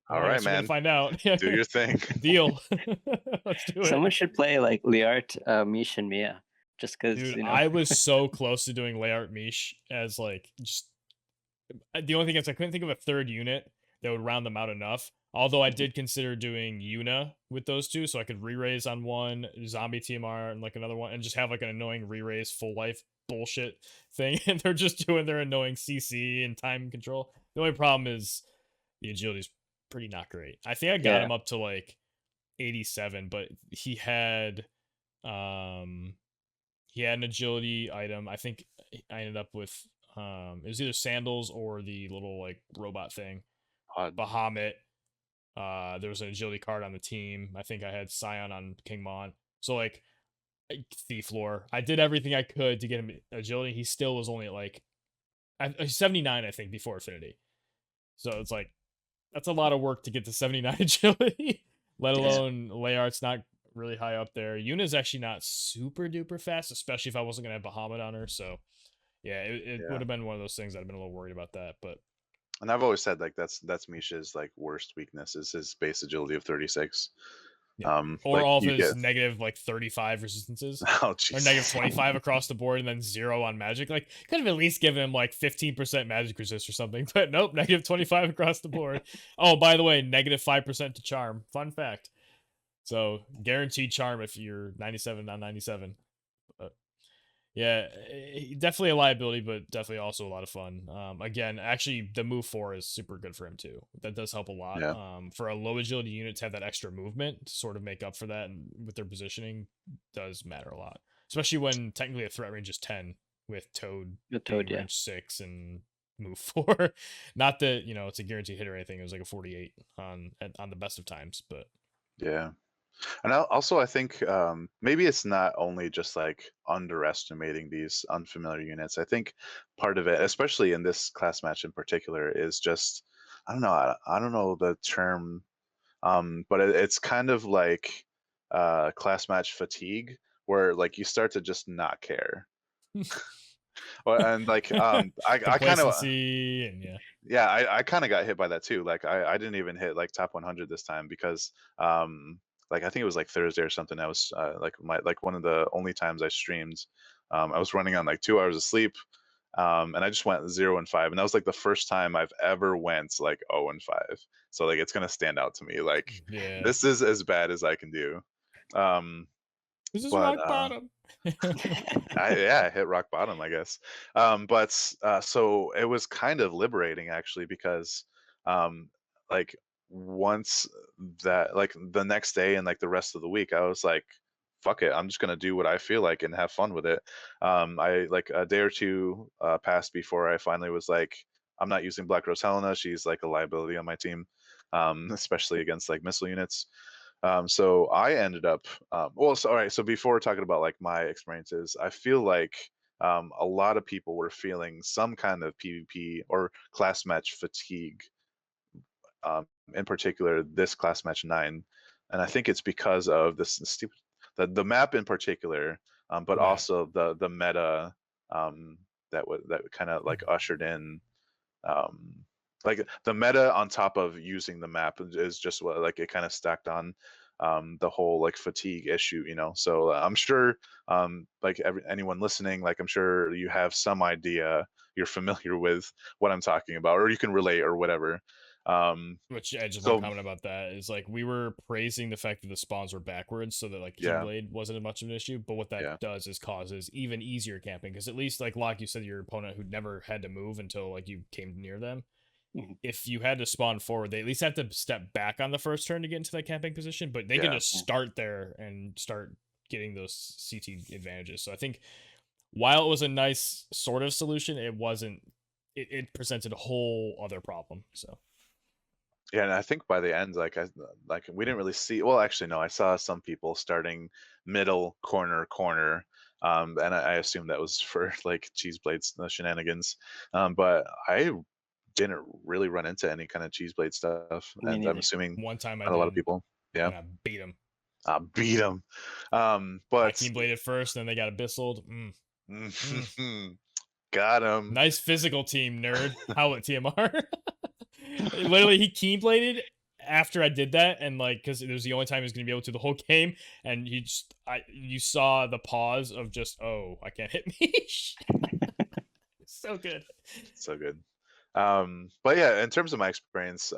all right, man, find out. Do your thing. Deal. Let's do it. Someone should play like Liart, Mish, and Mia. Just because, dude, I was so close to doing Layart Mish as like just the only thing is I couldn't think of a third unit that would round them out enough. Although I did consider doing Yuna with those two, so I could re-raise on one, zombie TMR and like another one, and just have like an annoying re-raise full life bullshit thing, and they're just doing their annoying CC and time control. The only problem is the agility's pretty not great. I think I got him up to like 87, but he had an agility item. I think I ended up with it was either sandals or the little like robot thing. Bahamut. There was an agility card on the team. I think I had Scion on King Mon. So like Thief Lore. I did everything I could to get him agility. He still was only at like 79, I think, before Affinity. So it's like that's a lot of work to get to 79 agility. Let alone Layart's not really high up there. Yuna's actually not super duper fast, especially if I wasn't gonna have Bahamut on her. So yeah, it would have been one of those things I'd been a little worried about that. But and I've always said like that's Mish's like worst weakness is his base agility of 36. Yeah. Or like all of his negative like 35 resistances. Oh, or negative 25 across the board and then 0 on magic. Like could have at least given him like 15% magic resist or something. But nope, negative 25 across the board. Oh, by the way, negative 5% to charm. Fun fact. So guaranteed charm if you're 97 on 97. But yeah, definitely a liability, but definitely also a lot of fun. Again, actually, the move 4 is super good for him too. That does help a lot. Yeah. For a low agility unit to have that extra movement to sort of make up for that, and with their positioning, does matter a lot. Especially when technically a threat range is 10 with Toad. The Toad, range 6 and move 4. Not that it's a guaranteed hit or anything. It was like a 48 on the best of times, but yeah. And also, I think maybe it's not only just like underestimating these unfamiliar units. I think part of it, especially in this class match in particular, is just I don't know the term, but it's kind of like class match fatigue, where like you start to just not care. And like I kind of I kind of got hit by that too. Like I didn't even hit like top 100 this time because like I think it was like Thursday or something. I was like one of the only times I streamed. I was running on like 2 hours of sleep, and I just went 0 and 5, and that was like the first time I've ever went like 0 and 5. So like it's gonna stand out to me. Like this is as bad as I can do. This is rock bottom. I hit rock bottom, I guess. But so it was kind of liberating actually because like once that like the next day and like the rest of the week I was like fuck it, I'm just gonna do what I feel like and have fun with it. I like a day or two passed before I finally was like I'm not using Black Rose Helena. She's like a liability on my team, especially against like missile units. So I ended up all right, so before talking about like my experiences, I feel like a lot of people were feeling some kind of PvP or class match fatigue, in particular this class match 9, and I think it's because of this stupid the map in particular, but also the meta that kind of like ushered in like the meta on top of using the map is just what like it kind of stacked on the whole like fatigue issue, so I'm sure like anyone listening, like I'm sure you have some idea, you're familiar with what I'm talking about, or you can relate or whatever. Which just one So comment about that is like we were praising the fact that the spawns were backwards so that like yeah, Keyblade wasn't as much of an issue, but what that yeah, does is causes even easier camping because at least like you said, your opponent who never had to move until like you came near them, Mhm. if you had to spawn forward, they at least have to step back on the first turn to get into that camping position, but they can yeah. just Yeah. start there and start getting those CT advantages. So I think while it was a nice sort of solution, it wasn't. It presented a whole other problem. So Yeah, and I think by the end, like we didn't really see. Well, actually, no, I saw some people starting middle, corner, and I assume that was for like cheese blades shenanigans. But I didn't really run into any kind of cheese blade stuff, Me and I'm neither. assuming one time I not a lot of did, people. Yeah, and I beat him. I beat them. I But Keyblade first, then they got abyssaled. Mm. got him. Nice physical team, nerd. How at TMR? Literally, he Keybladed after I did that, and like, because it was the only time he was gonna be able to the whole game, and you saw the pause of just, oh, I can't hit me. So good. So good. But yeah, in terms of my experience,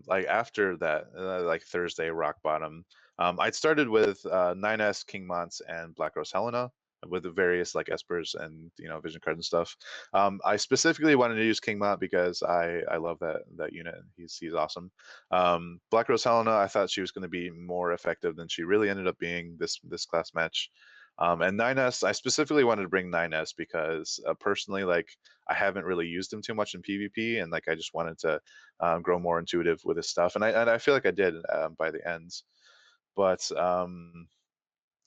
like after that, like Thursday rock bottom, I'd started with 9S King Mont and Black Rose Helena with the various like espers and vision cards and stuff. I specifically wanted to use King Mont because I love that unit. He's awesome. Black Rose Helena, I thought she was going to be more effective than she really ended up being this class match. And 9S, I specifically wanted to bring 9S because personally, like I haven't really used him too much in PvP, and like I just wanted to grow more intuitive with his stuff, and I feel like I did by the end. But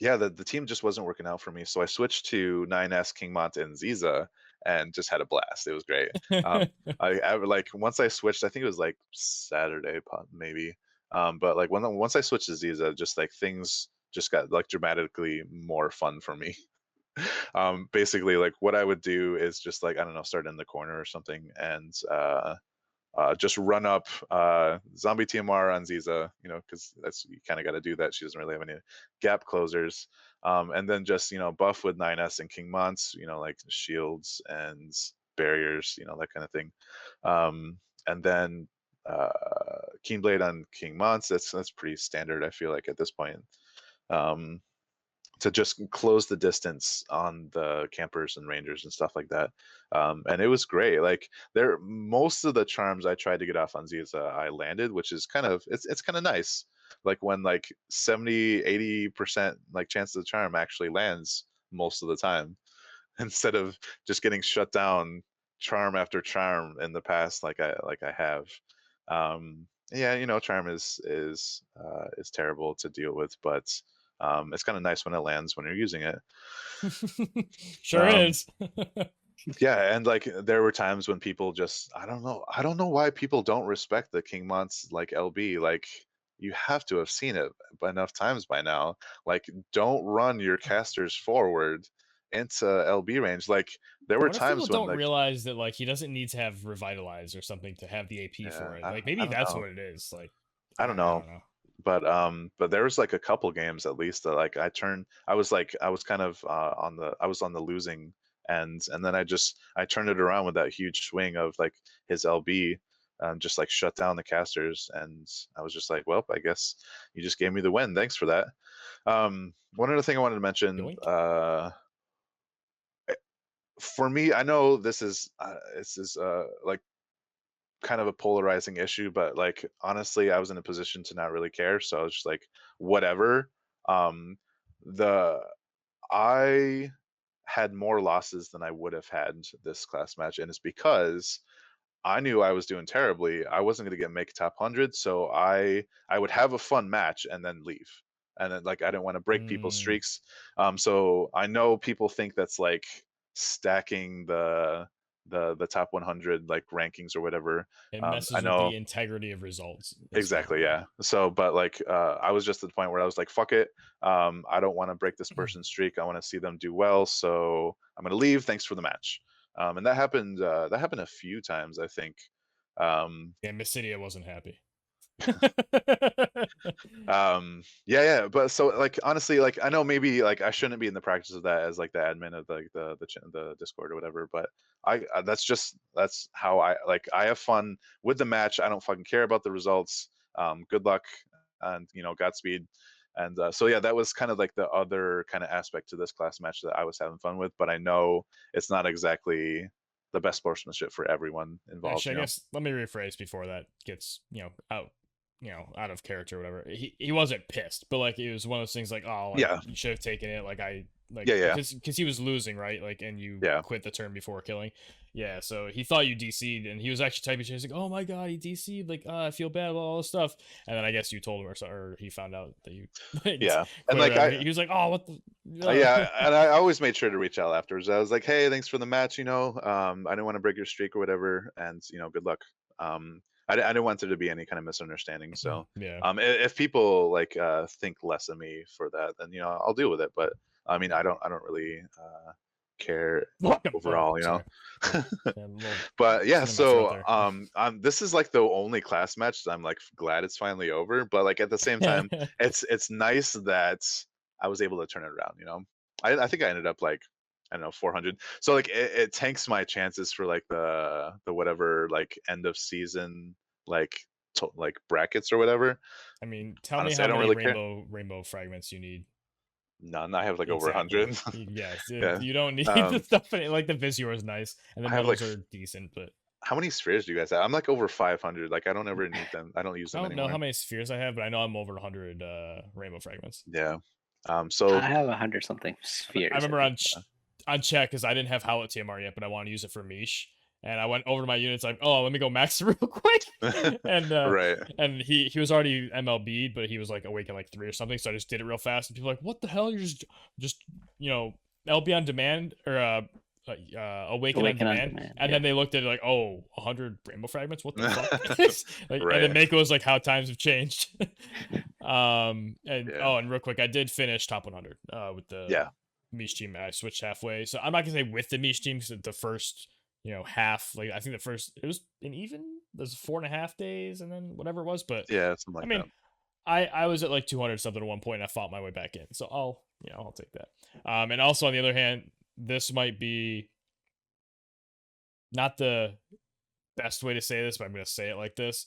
yeah, the team just wasn't working out for me, so I switched to 9S, Kingmont, and Ziza, and just had a blast. It was great. I like once I switched, I think it was like Saturday maybe, but like once I switched to Ziza, just like things just got like dramatically more fun for me. Basically, like what I would do is just like I don't know, start in the corner or something, and just run up zombie TMR on Ziza, because that's you kind of got to do that. She doesn't really have any gap closers, and then just buff with 9S and King Monts, like shields and barriers, that kind of thing, and then Keenblade on King Monts. That's pretty standard, I feel like at this point. Um, to just close the distance on the campers and rangers and stuff like that. And it was great. Like most of the charms I tried to get off on Ziza, I landed, which is it's kind of nice. Like when like 70-80% like chance of the charm actually lands most of the time instead of just getting shut down charm after charm in the past like I have. Yeah, charm is terrible to deal with, but it's kind of nice when it lands when you're using it. Sure Um, is. yeah, and like there were times when people just I don't know why people don't respect the King Mont's like LB. Like you have to have seen it enough times by now. Like don't run your casters forward into LB range. Like there I were wonder if people times when don't like realize that like he doesn't need to have revitalize or something to have the AP yeah, for it. Like I maybe don't that's know. what it is. Like I don't I know. don't know. But there was like a couple games at least that like I was like I was kind of I was on the losing end, and then I turned it around with that huge swing of like his LB, just like shut down the casters, and I was just like, well, I guess you just gave me the win, thanks for that. One other thing I wanted to mention, Yoink. for me, I know this is like kind of a polarizing issue, but like honestly, I was in a position to not really care, so I was just like, whatever. The I had more losses than I would have had this class match, and it's because I knew I was doing terribly. I wasn't going to get make top 100, so I would have a fun match and then leave. And then like I didn't want to break people's Mm, streaks. So I know people think that's like stacking the top 100 like rankings or whatever. it I messes with know the integrity of results as well. exactly, yeah. So but like I was just at the point where I was like, fuck it. I don't want to break this person's streak. I want to see them do well. So I'm gonna leave. Thanks for the match. And that happened a few times, I think. Yeah, Miss City, I wasn't happy. Yeah, but so like honestly, like I know maybe like I shouldn't be in the practice of that as like the admin of like the Discord or whatever, but that's how I have fun with the match. I don't fucking care about the results. Good luck and Godspeed. And so yeah, that was kind of like the other kind of aspect to this class match that I was having fun with, but I know it's not exactly the best sportsmanship for everyone involved. Actually, I guess let me rephrase before that gets out of character or whatever. He wasn't pissed, but like it was one of those things like, oh, like, Yeah. you should have taken it. Like Yeah. because he was losing, right? Like, and you quit the turn before killing. Yeah, so he thought you DC'd, and he was actually typing shit. He's like, "Oh my god, he DC'd! Like, I feel bad about all this stuff." And then I guess you told him, or he found out that you. Yeah, and like he was like, "Oh, what the." Yeah, and I always made sure to reach out afterwards. I was like, "Hey, thanks for the match. I didn't want to break your streak or whatever, and good luck." I didn't want there to be any kind of misunderstanding. So, yeah. If people like think less of me for that, then I'll deal with it. But I mean, I don't really care overall, But yeah, so this is like the only class match that I'm like glad it's finally over. But like at the same time, it's nice that I was able to turn it around. I think I ended up like, I don't know, 400. So like it tanks my chances for like the whatever like end of season like brackets or whatever. I mean, tell Honestly, me how many really rainbow fragments you need. None. I have like over 100. Yes, Yeah. you don't need the stuff in it. Like the Visual is nice, and the medals are decent, but how many spheres do you guys have? I'm like over 500. Like I don't ever need them. I don't use them anymore. I don't know how many spheres I have, but I know I'm over 100 rainbow fragments. Yeah. So I have 100 something spheres. I remember on chat because I didn't have Howlet TMR yet, but I want to use it for Mish. And I went over to my units like, oh, let me go max real quick. And right. And he was already MLB'd, but he was like awake at like 3 or something. So I just did it real fast. And people were like, what the hell? You're just LB on demand or awaken on demand. And then they looked at it like, oh, 100 rainbow fragments? What the fuck? Like, right. And then Mako was like, how times have changed. And real quick, I did finish top 100 with the Mish team. I switched halfway. So I'm not going to say with the Mish team because the first half, like I think the first, it was an even, there's 4.5 days and then whatever it was, but yeah, something like that. I was at like 200 something at one point and I fought my way back in, so I'll take that. And also on the other hand, this might be not the best way to say this, but I'm going to say it like this.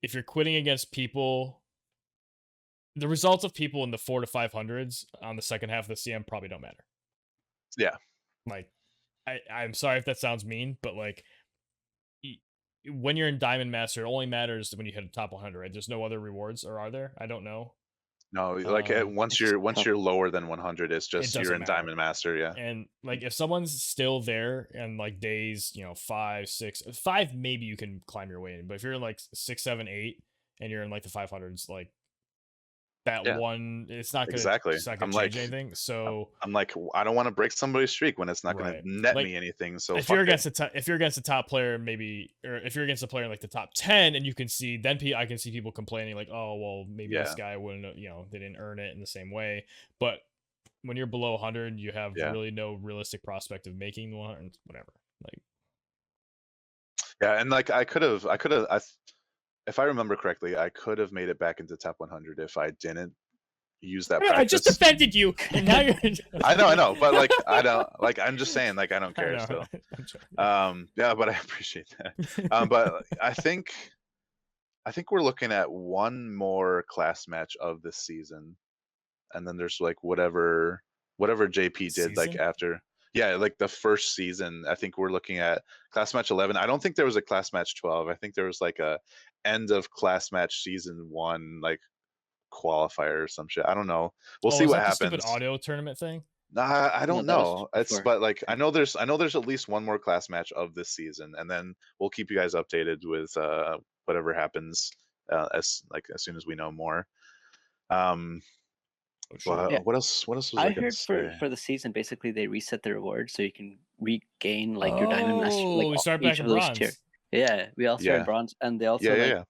If you're quitting against people, the results of people in the 4 to 500s on the second half of the CM probably don't matter. Yeah. Like, I'm sorry if that sounds mean, but like when you're in Diamond Master, it only matters when you hit a top 100, right? There's no other rewards, or are there? I don't know. No, like once you're lower than 100, it's just you're in Diamond Master, yeah. And like if someone's still there and like days, 5, 6, 5, maybe you can climb your way in. But if you're in like 6, 7, 8, and you're in like the 500s, like that one, it's not gonna change anything. So I'm like, I don't want to break somebody's streak when it's not gonna net me anything. So if you're against a top player, maybe, or if you're against a player in like the top 10 and you can see, then I can see people complaining like, oh well, maybe this guy wouldn't, they didn't earn it in the same way. But when you're below 100, you have really no realistic prospect of making 100, whatever. Like, and like I could have if I remember correctly, I could have made it back into top 100 if I didn't use that practice. I just defended you, and now you're. I know, but like I don't like. I'm just saying, like I don't care still. Yeah, but I appreciate that. But I think we're looking at one more class match of this season, and then there's like whatever JP did like after. Yeah, like the first season, I think we're looking at class match 11. I don't think there was a class match 12. I think there was like a end of class match season 1 like qualifier or some shit. I don't know. We'll see what happens. Stupid audio tournament thing. I don't know. But like I know there's at least one more class match of this season, and then we'll keep you guys updated with whatever happens as soon as we know more. What else was I heard for the season, basically they reset the rewards so you can regain like your Diamond Master, like we start back in bronze. Yeah, we all start bronze, and they also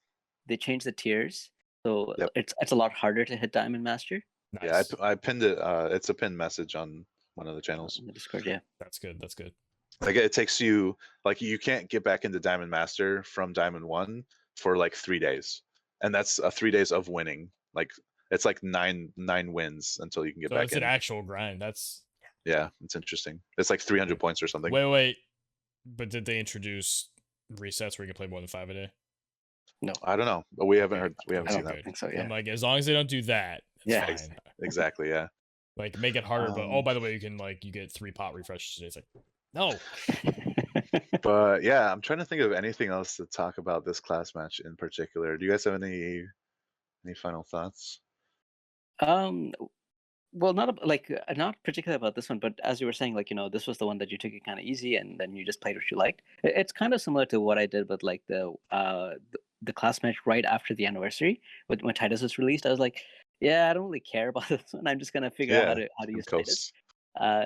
they changed the tiers, so it's a lot harder to hit Diamond Master. Nice. Yeah, I pinned it. It's a pinned message on one of the channels in the Discord. Yeah, that's good. Like it takes you, like you can't get back into Diamond Master from Diamond 1 for like 3 days. and that's 3 days of winning. Like it's like nine wins until you can get So back it's an in. actual grind. That's Yeah, it's interesting. It's like 300 points or something. wait. But did they introduce resets where you can play more than 5 a day? No, I don't know, but we haven't Okay. heard. We haven't I seen don't that. think so. I'm Yeah. like, as long as they don't do that, it's Yeah. fine. Exactly. Yeah. Like, make it harder, but oh, Um, by the way, you can like you get 3 pot refreshes today. It's like, no. But yeah, I'm trying to think of anything else to talk about this class match in particular. Do you guys have any final thoughts? um. Well, not particularly about this one, but as you were saying, like, this was the one that you took it kind of easy, and then you just played what you liked. It's kind of similar to what I did with like the class match right after the anniversary when Titus was released. I was like, yeah, I don't really care about this one. I'm just gonna figure out Yeah, how to and use Titus. coast.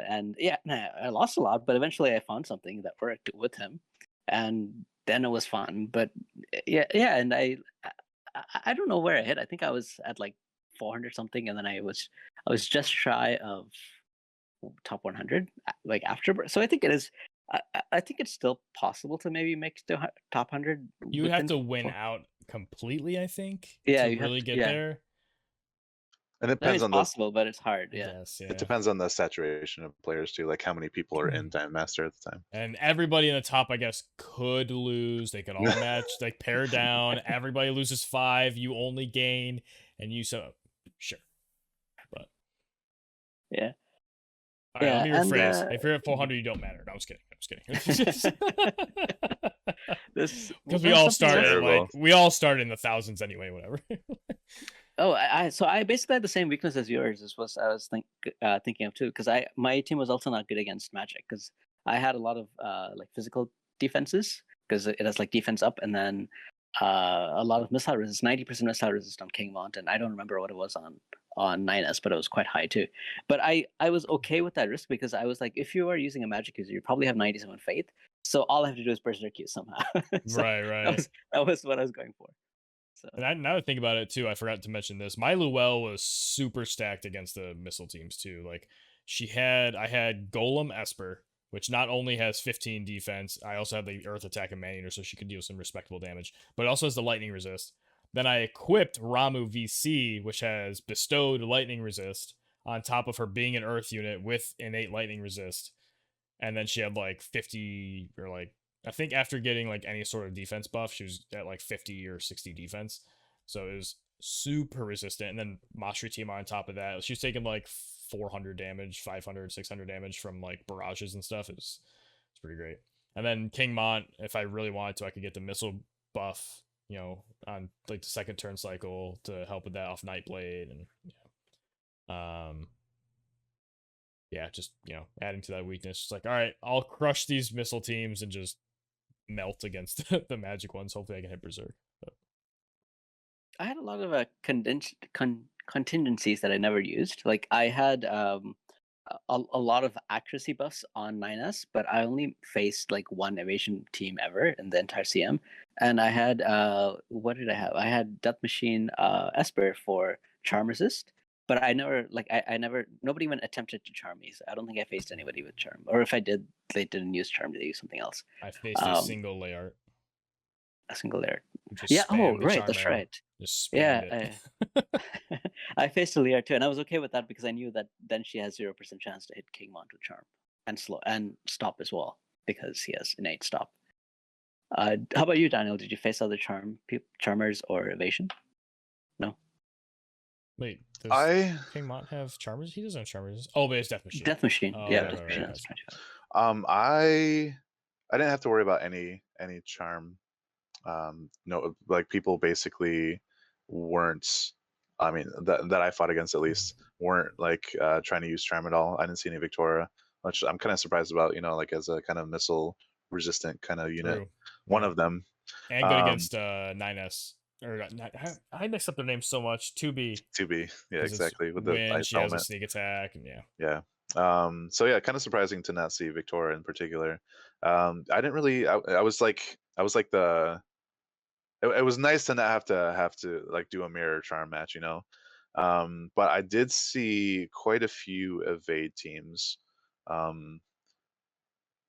And yeah, nah, I lost a lot, but eventually I found something that worked with him, and then it was fun. But yeah, and I don't know where I hit. I think I was at like 400 something, and then I was just shy of top 100 like after. So I think it is. I think it's still possible to maybe make the top 100. You would have within to win 4. out completely, I think, Yeah, to you have really to. get Yeah, there. And it I mean, depends it's on the possible, but it's hard. I Yeah. guess, it yeah. depends on the saturation of players too, like how many people are in Diamond Master at the time. And everybody in the top, I guess, could lose. They could all match, like pair down. Everybody loses 5. You only gain, and you sure. But Yeah. all right, let me And rephrase. If you're at 400, you don't matter. No, I'm just kidding. this Because we well, all something else- started Terrible. like we all started in the thousands anyway. Whatever. Oh, so I basically had the same weakness as yours. This was I was thinking of too, because my team was also not good against Magic because I had a lot of like physical defenses because it has like defense up and then a lot of missile resist, 90% missile resist on King Mont, and I don't remember what it was on 9S, but it was quite high too. But I was okay with that risk because I was like, if you are using a Magic user, you probably have 97 Faith, so all I have to do is Berserk you somehow. So right. that was what I was going for. So. And now that I think about it too, I forgot to mention this. My Luell was super stacked against the missile teams too. Like I had Golem Esper, which not only has 15 defense, I also have the Earth attack and man-eater, so she could deal some respectable damage, but it also has the lightning resist. Then I equipped Ramu VC, which has bestowed lightning resist on top of her being an Earth unit with innate lightning resist. And then she had like 50 or like I think after getting like any sort of defense buff, she was at like 50 or 60 defense. So it was super resistant. And then Mashri team on top of that, she was taking like 400 damage, 500, 600 damage from like barrages and stuff. It's pretty great. And then King Mont, if I really wanted to, I could get the missile buff, on like the second turn cycle to help with that off Nightblade and yeah, just adding to that weakness. It's like, all right, I'll crush these missile teams and just melt against the magic ones. Hopefully I can hit Berserk. But I had a lot of contingencies that I never used. Like I had a lot of accuracy buffs on 9S, but I only faced like one evasion team ever in the entire CM. And I had what did I have? I had Death Machine Esper for charm resist, but I never nobody even attempted to charm me. So I don't think I faced anybody with charm. Or if I did, they didn't use charm, they used something else. I faced a single layer. A single layer. Just Yeah, spammed the right, charm that's arrow. right. Just Yeah, spammed it. I faced a Lear too, and I was okay with that because I knew that then she has 0% chance to hit King Mont with charm and slow and stop as well because he has innate stop. How about you, Daniel? Did you face other charmers or evasion? No. Wait, does I King Mont have charmers? He doesn't have charmers. Oh, but it's Death Machine. Death Machine. Oh, Yeah, right, Death right, Machine. right, That's I didn't have to worry about any charm. No, like people basically weren't. I mean, that I fought against at least weren't like trying to use charm at all. I didn't see any Victoria, which I'm kind of surprised about. Like as a kind of missile resistant kind of unit, True. one Yeah. of them. And good against 9S. Or I mixed up their names so much. 2B. 2B, yeah, 'Cause it's exactly. With the when ice she has a element. sneak attack, and yeah. Yeah. So yeah, kind of surprising to not see Victoria in particular. I didn't really. I was like the. It was nice to not have to like do a mirror charm match, but I did see quite a few evade teams.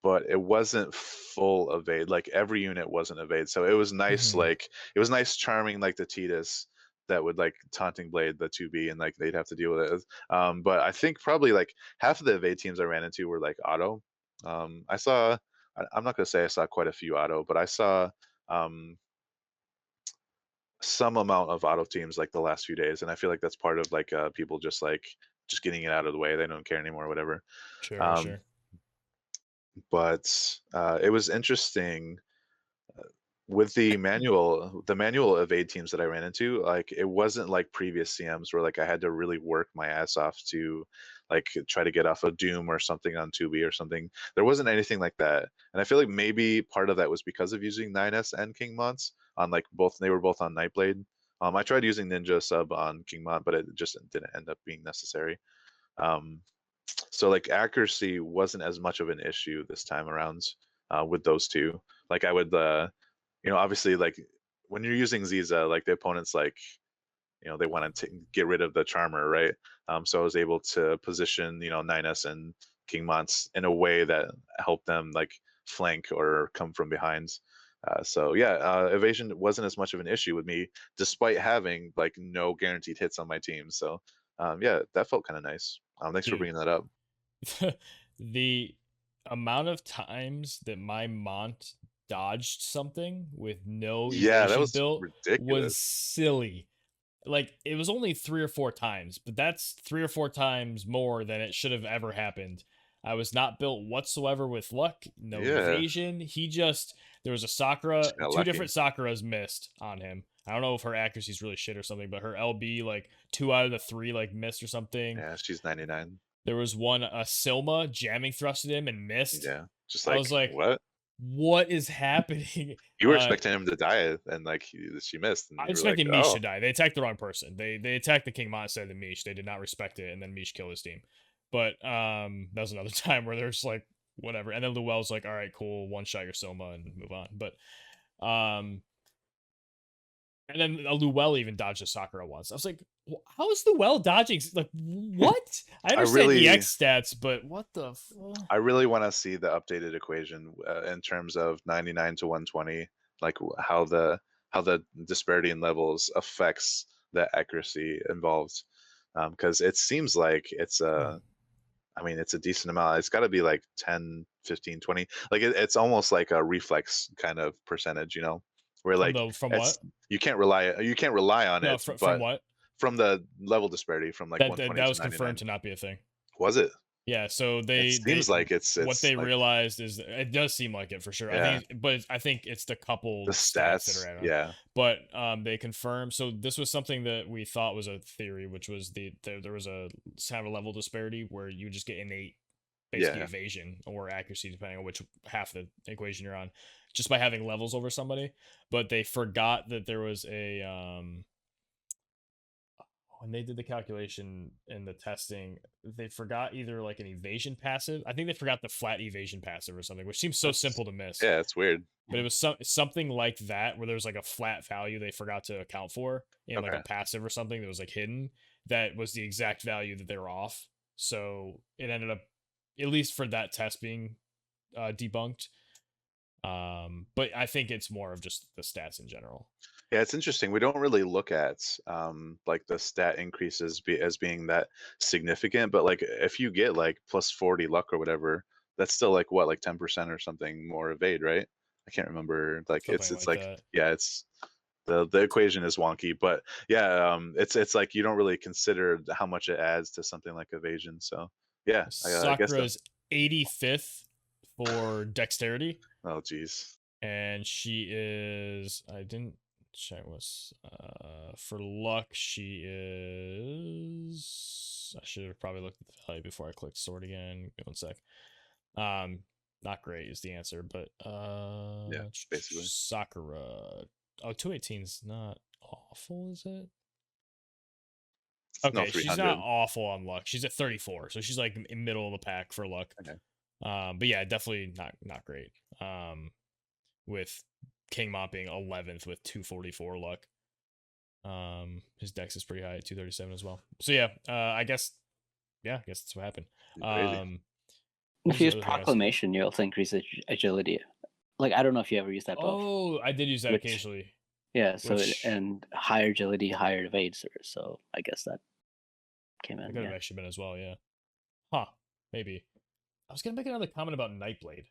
but it wasn't full evade. Like every unit wasn't evade, so it was nice. Hmm. Like it was nice charming like the Tidus that would like taunting blade the 2B and like they'd have to deal with it. But I think probably like half of the evade teams I ran into were like auto. I saw. I'm not gonna say I saw quite a few auto, but I saw um, some amount of auto teams like the last few days, and I feel like that's part of like people just getting it out of the way. They don't care anymore, or whatever. Sure, Um, sure. but it was interesting with the manual evade teams that I ran into. Like it wasn't like previous CMs where like I had to really work my ass off to like try to get off a Doom or something on 2B or something. There wasn't anything like that, and I feel like maybe part of that was because of using 9S and King Mons on like both. They were both on Nightblade. I tried using Ninja sub on King Mon, but it just didn't end up being necessary. Um, so like accuracy wasn't as much of an issue this time around with those two. Like I would obviously like when you're using Ziza, like the opponents like they want to get rid of the charmer, right? So I was able to position 9S and King Mons in a way that helped them like flank or come from behind. So yeah, evasion wasn't as much of an issue with me, despite having like no guaranteed hits on my team. So yeah, that felt kind of nice. Thanks for Dude, bringing that up. the amount of times that my Mont dodged something with no Yeah, that evasion was built was ridiculous. silly. Like it was only 3 or 4 times, but that's 3 or 4 times more than it should have ever happened. I was not built whatsoever with luck, no Yeah, evasion. There was a Sakura, just got two lucky. different Sakuras missed on him. I don't know if her accuracy's really shit or something, but her LB like 2 out of the 3 like missed or something. Yeah, she's 99. There was one Silma jamming thrusted him and missed. Yeah, just I like was like, what? what is happening? You were expecting him to die, and like she missed, and I you were like, expected Mish to oh, die. They attacked the wrong person. They attacked the King Mon instead of the Mish. They did not respect it, and then Mish killed his team. But that was another time where there's like whatever. And then Luell's like, all right, cool, one shot your Soma and move on. But and then Luell even dodged a Sakura once. I was like, how is Luell dodging? Like, what? I I understand really, EX stats, but what the I really want to see the updated equation in terms of 99 to 120, like how the disparity in levels affects the accuracy involved, because it seems like I mean, it's a decent amount. It's got to be like 10, 15, 20. Like it's almost like a reflex kind of percentage, where like from it's what? you can't rely on No, it, from but what? from the level disparity from like That 120 that to was confirmed 99. to not be a thing. Was it? Yeah, so It seems like it's what it's they like realized is it does seem like it for sure. yeah, I think it's the the coupled stats that are stats. added on. Yeah. But they confirmed. So this was something that we thought was a theory, which was there was a kind of a level disparity where you just get innate basically Yeah. evasion or accuracy depending on which half the equation you're on, just by having levels over somebody. But they forgot that there was a when they did the calculation and the testing, they forgot either like an evasion passive. I think they forgot the flat evasion passive or something, which seems so That's simple to miss. yeah, it's weird. But it was something like that where there was like a flat value they forgot to account for in like a Okay. passive or something that was like hidden. That was the exact value that they were off. So it ended up, at least for that test, being debunked. But I think it's more of just the stats in general. Yeah, it's interesting. We don't really look at like the stat increases as being that significant, but like if you get like plus 40 luck or whatever, that's still like what, like 10% or something more evade, right? I can't remember. Like it's Something it's like like that. yeah, it's the equation is wonky, but yeah, it's like you don't really consider how much it adds to something like evasion. So yeah, I guess so. Sakura's 85th for dexterity, Oh geez. and she is, I didn't check what's for luck, she is, I should have probably looked at the value before I clicked sort again. Give me one sec. Not great is the answer, but Yeah, basically. Sakura, oh, 218 is not awful, is it? It's no Okay, she's not 300. awful on luck. She's at 34, so she's like in middle of the pack for luck. Okay. But yeah, definitely not great. With King Mont being 11th with 244 luck. His dex is pretty high at 237 as well. So yeah, I guess that's what happened. Crazy. If you use Proclamation, you also increase agility. Like, I don't know if you ever used that buff. Oh, I did use that occasionally. Yeah, so and higher agility, higher evade, so I guess that came in. That could have actually been as well, yeah. Huh, maybe. I was gonna make another comment about Nightblade.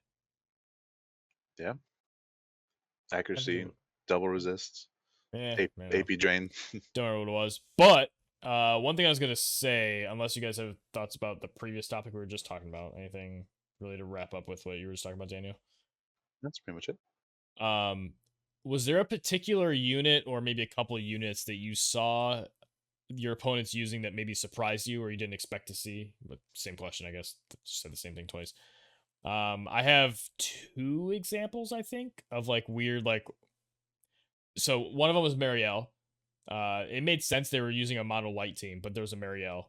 Yeah. Accuracy, double resists, AP drain. Don't know what it was. But one thing I was gonna say, unless you guys have thoughts about the previous topic we were just talking about, anything really to wrap up with what you were just talking about, Daniel? That's pretty much it. Was there a particular unit or maybe a couple of units that you saw your opponents using that maybe surprised you or you didn't expect to see? But same question, I guess. Just said the same thing twice. I have 2 examples, I think, of like weird, like, so one of them was Marielle. It made sense they were using a mono light team, but there was a Marielle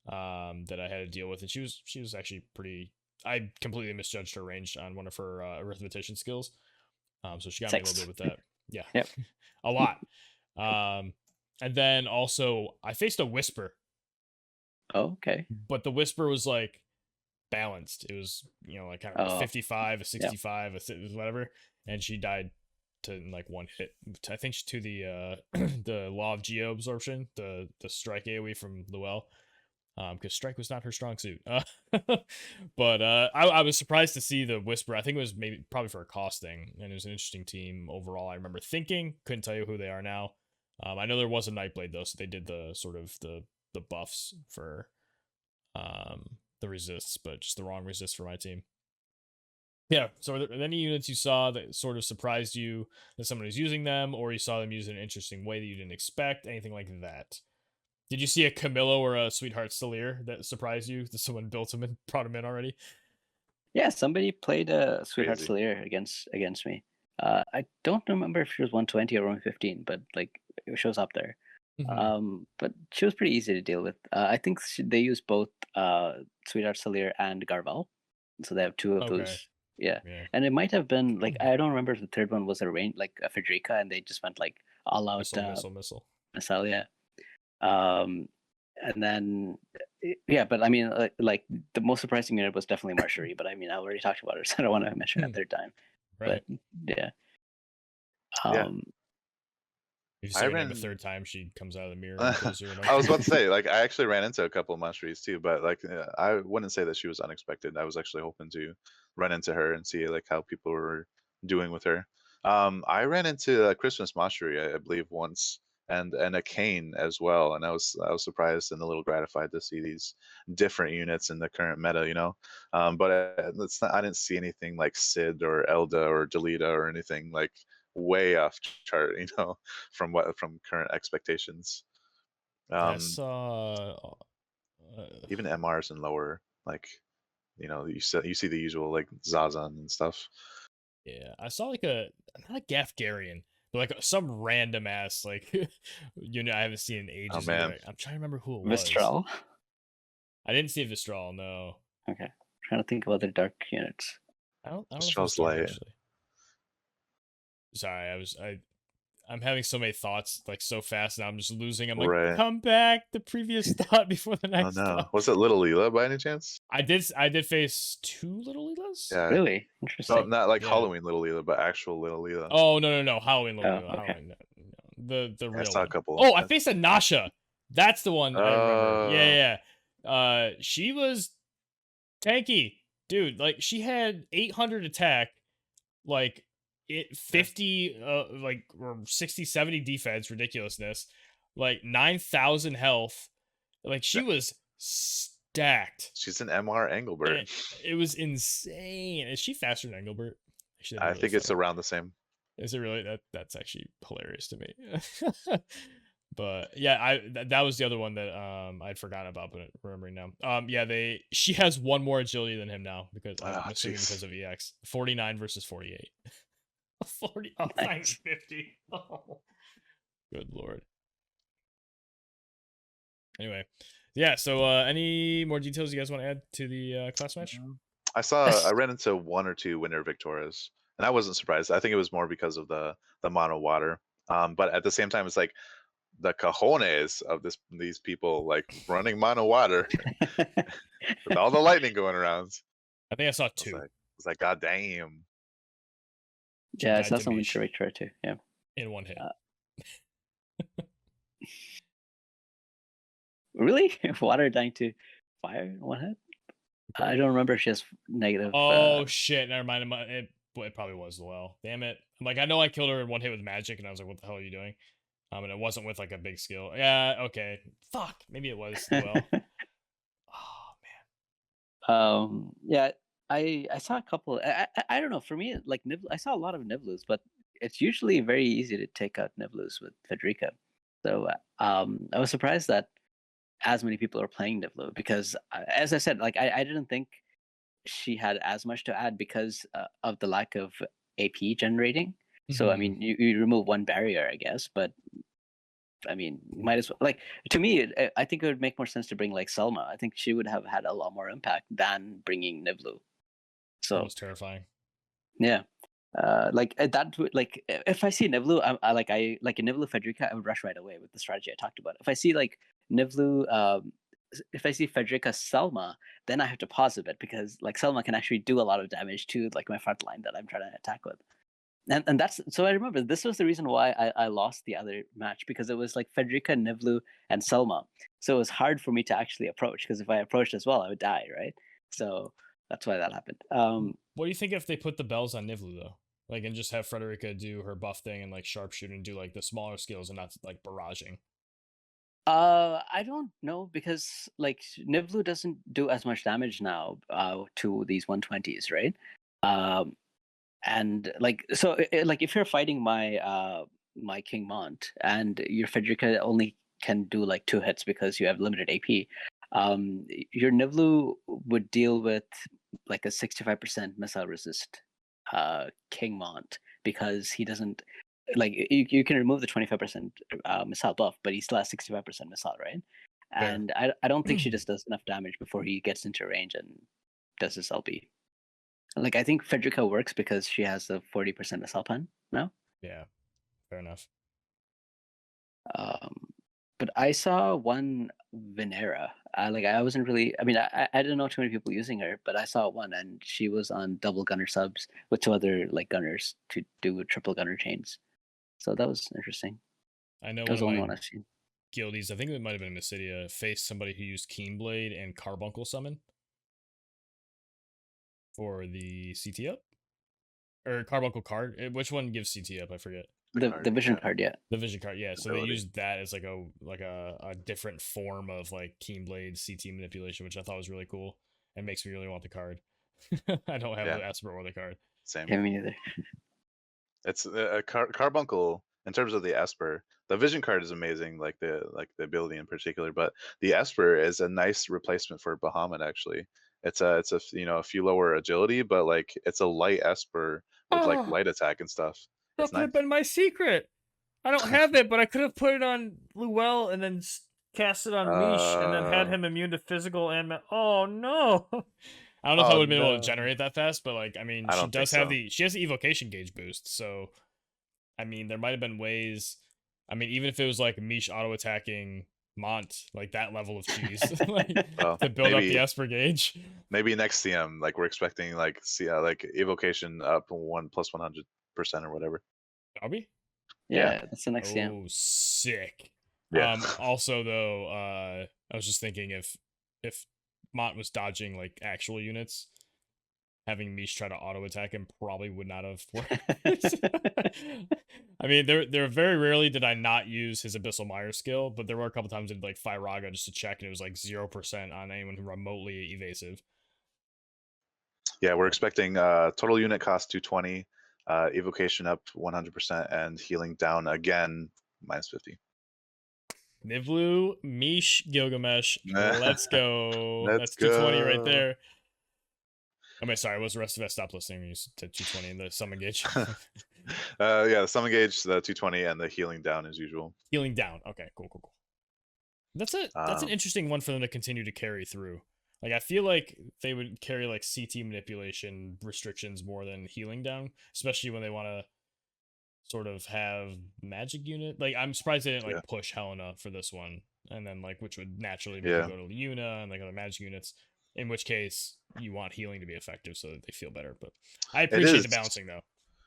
that I had to deal with, and she was actually pretty. I completely misjudged her range on one of her arithmetician skills. So she got me a little bit with that. Yeah. Yep. A lot. And then also I faced a Whisper. Oh, okay. But the Whisper was like balanced. It was, like kind of 55, a 65, a whatever, and she died to like one hit. I think to the the law of geo absorption, the strike AoE from the well. Because strike was not her strong suit. But I was surprised to see the Whisper. I think it was probably for a cost thing, and it was an interesting team overall. I remember thinking, couldn't tell you who they are now. I know there was a Nightblade though, so they did the sort of the buffs for the resists, but just the wrong resist for my team. Yeah, so are there any units you saw that sort of surprised you that someone was using them, or you saw them use in an interesting way that you didn't expect? Anything like that? Did you see a Camillo or a Sweetheart Stelir that surprised you? That someone built him and brought him in already? Yeah, somebody played a Sweetheart Stelir against me. I don't remember if she was 120 or 115, but like it shows up there. Mm-hmm. But she was pretty easy to deal with. I think they use both Sweetheart Stelir and Garvel, so they have 2 of those. Yeah, and it might have been like I don't remember if the third one was a range like a Frederica, and they just went like all out missile. Yeah. And then but I mean like the most surprising unit was definitely Marjorie, but I mean I already talked about her, so I don't want to mention it a third time. Right. But yeah. If you say her name a third time, she comes out of the mirror. I was about to say, like, I actually ran into a couple of Marjories too, but like, I wouldn't say that she was unexpected. I was actually hoping to run into her and see like how people were doing with her. I ran into a Christmas Marjorie, I believe, once. And a Kane as well, and I was surprised and a little gratified to see these different units in the current meta, but I didn't see anything like Sid or Elda or Delita or anything like way off chart, from current expectations. I saw even MRs and lower, like you see the usual like Zazan and stuff. Yeah, I saw like not a Gafgarian. Like some random ass like I haven't seen in ages. Oh man, I'm trying to remember who it was. Mistral. I didn't see Vistral, no. Okay, I'm trying to think of other dark units. I don't Mistral's light. Actually. Sorry, I'm having so many thoughts like so fast, and I'm just losing. I'm like, come back. The previous thought before the next. Oh no, thought. Was it Little Leela by any chance? I did face 2 Little Leelas. Yeah, really interesting. No, not like Halloween Little Leela, but actual Little Leela. Oh no, Halloween Little Leela. Okay. Halloween, no. The real. I saw a couple. Oh, I faced a Nasha. That's the one I remember. Yeah. She was tanky, dude. Like she had 800 attack, like 50 like or 60 70 defense, ridiculousness, like 9,000 health. Like she was stacked. She's an MR Engelbert. It was insane. Is she faster than Engelbert? Actually, I think it's around the same. Is it really? That's actually hilarious to me. But yeah, that was the other one that I'd forgotten about, but remembering now. She has 1 more agility than him now because I'm assuming because of EX. 49 versus 48. 40 times 50. Oh, good lord. Anyway, yeah. So any more details you guys want to add to the class match? I ran into 1 or 2 winner Victorias, and I wasn't surprised. I think it was more because of the mono water. But at the same time, it's like the cojones of these people like running mono water with all the lightning going around. I think I saw I was 2. God damn. She Yeah, I died saw to someone Mish try too. Yeah. in 1 hit. Really? Water dying to fire in 1 hit? I don't remember if she has negative. Oh shit! Never mind. It probably was the well. Damn it! I'm like, I know I killed her in 1 hit with magic, and I was like, what the hell are you doing? And it wasn't with like a big skill. Yeah. Okay. Fuck. Maybe it was the well. Oh man. Yeah, I saw a couple. I don't know. For me, like I saw a lot of Niv'Lus, but it's usually very easy to take out Niv'Lus with Federica. So I was surprised that as many people are playing Niv'Lu because, as I said, like I didn't think she had as much to add because of the lack of AP generating. So I mean, you remove one barrier, I guess, but I mean, might as well. Like to me, I think it would make more sense to bring like Selma. I think she would have had a lot more impact than bringing Niv'Lu. So Almost terrifying. yeah, that would like if I see Niv'Lu, I like a Niv'Lu Federica, I would rush right away with the strategy I talked about. If I see like Niv'Lu, if I see Federica Selma, then I have to pause a bit because like Selma can actually do a lot of damage to like my front line that I'm trying to attack with. And that's so I remember this was the reason why I lost the other match because it was like Federica, Niv'Lu, and Selma. So it was hard for me to actually approach because if I approached as well, I would die, right? So that's why that happened. What do you think if they put the bells on Niv'Lu though? Like, and just have Frederica do her buff thing and like sharpshooter and do like the smaller skills and not like barraging? I don't know because like Niv'Lu doesn't do as much damage now to these 120s, right? Um, and like so like if you're fighting my King Mont and your Frederica only can do like 2 hits because you have limited AP, your Niv'Lu would deal with like a 65% missile resist King Mont because he doesn't like you can remove the 25% missile buff, but he still has 65% missile, right? Fair. And I don't think she just does enough damage before he gets into range and does his LB. Like I think Frederica works because she has a 40% missile pen now. Yeah, fair enough. But I saw one Venera. Like I wasn't really. I mean, I didn't know too many people using her, but I saw one, and she was on double gunner subs with 2 other like gunners to do triple gunner chains. So that was interesting. I know That was one the of only my one I've seen. guildies, I think it might have been Mysidia, faced somebody who used Keenblade and Carbuncle Summon for the CT up? Or Carbuncle card? Which one gives CT up? I forget. The vision card, yeah. The vision card, yeah. So they Ability. used that as like a different form of like Keenblade CT manipulation, which I thought was really cool and makes me really want the card. I don't have the Esper or the card. Same. Yeah, me neither. It's a Carbuncle in terms of the Esper. The Vision card is amazing, like the ability in particular. But the Esper is a nice replacement for Bahamut. Actually, it's a a few lower agility, but like it's a light Esper with like light attack and stuff. That could have been my secret. I don't have it, but I could have put it on Luel and then cast it on Mish and then had him immune to physical and oh no. I don't know if I would have been able to generate that fast, but like I mean, she does have she has the evocation gauge boost, so I mean there might have been ways. I mean, even if it was like Mish auto attacking Mont, like that level of cheese, like, to build up the Esper gauge. Maybe next CM, like we're expecting like evocation up 1+100% or whatever. Are we? Yeah, that's the next CM. Oh, sick. Yeah. Also though, I was just thinking if Mont was dodging like actual units, having Mish try to auto attack him probably would not have worked. I mean, there very rarely did I not use his Abyssal Mire skill, but there were a couple times in like Firaga just to check, and it was like 0% on anyone remotely evasive. Yeah, we're expecting total unit cost 220, evocation up 100%, and healing down again -50. Niv'Lu, Mish, Gilgamesh. Let's go. Let's That's 220 go. right there. I mean, sorry, was the rest of us stop listening when you said 220 in the summon gauge? Yeah, the summon gauge, the 220, and the healing down as usual. Healing down. Okay, cool. That's an interesting one for them to continue to carry through. Like, I feel like they would carry like CT manipulation restrictions more than healing down, especially when they want to sort of have magic unit. Like, I'm surprised they didn't like push Helena for this one, and then like which would naturally maybe go to Luna and like other magic units. in which case you want healing to be effective so that they feel better. But I It appreciate the is. balancing though.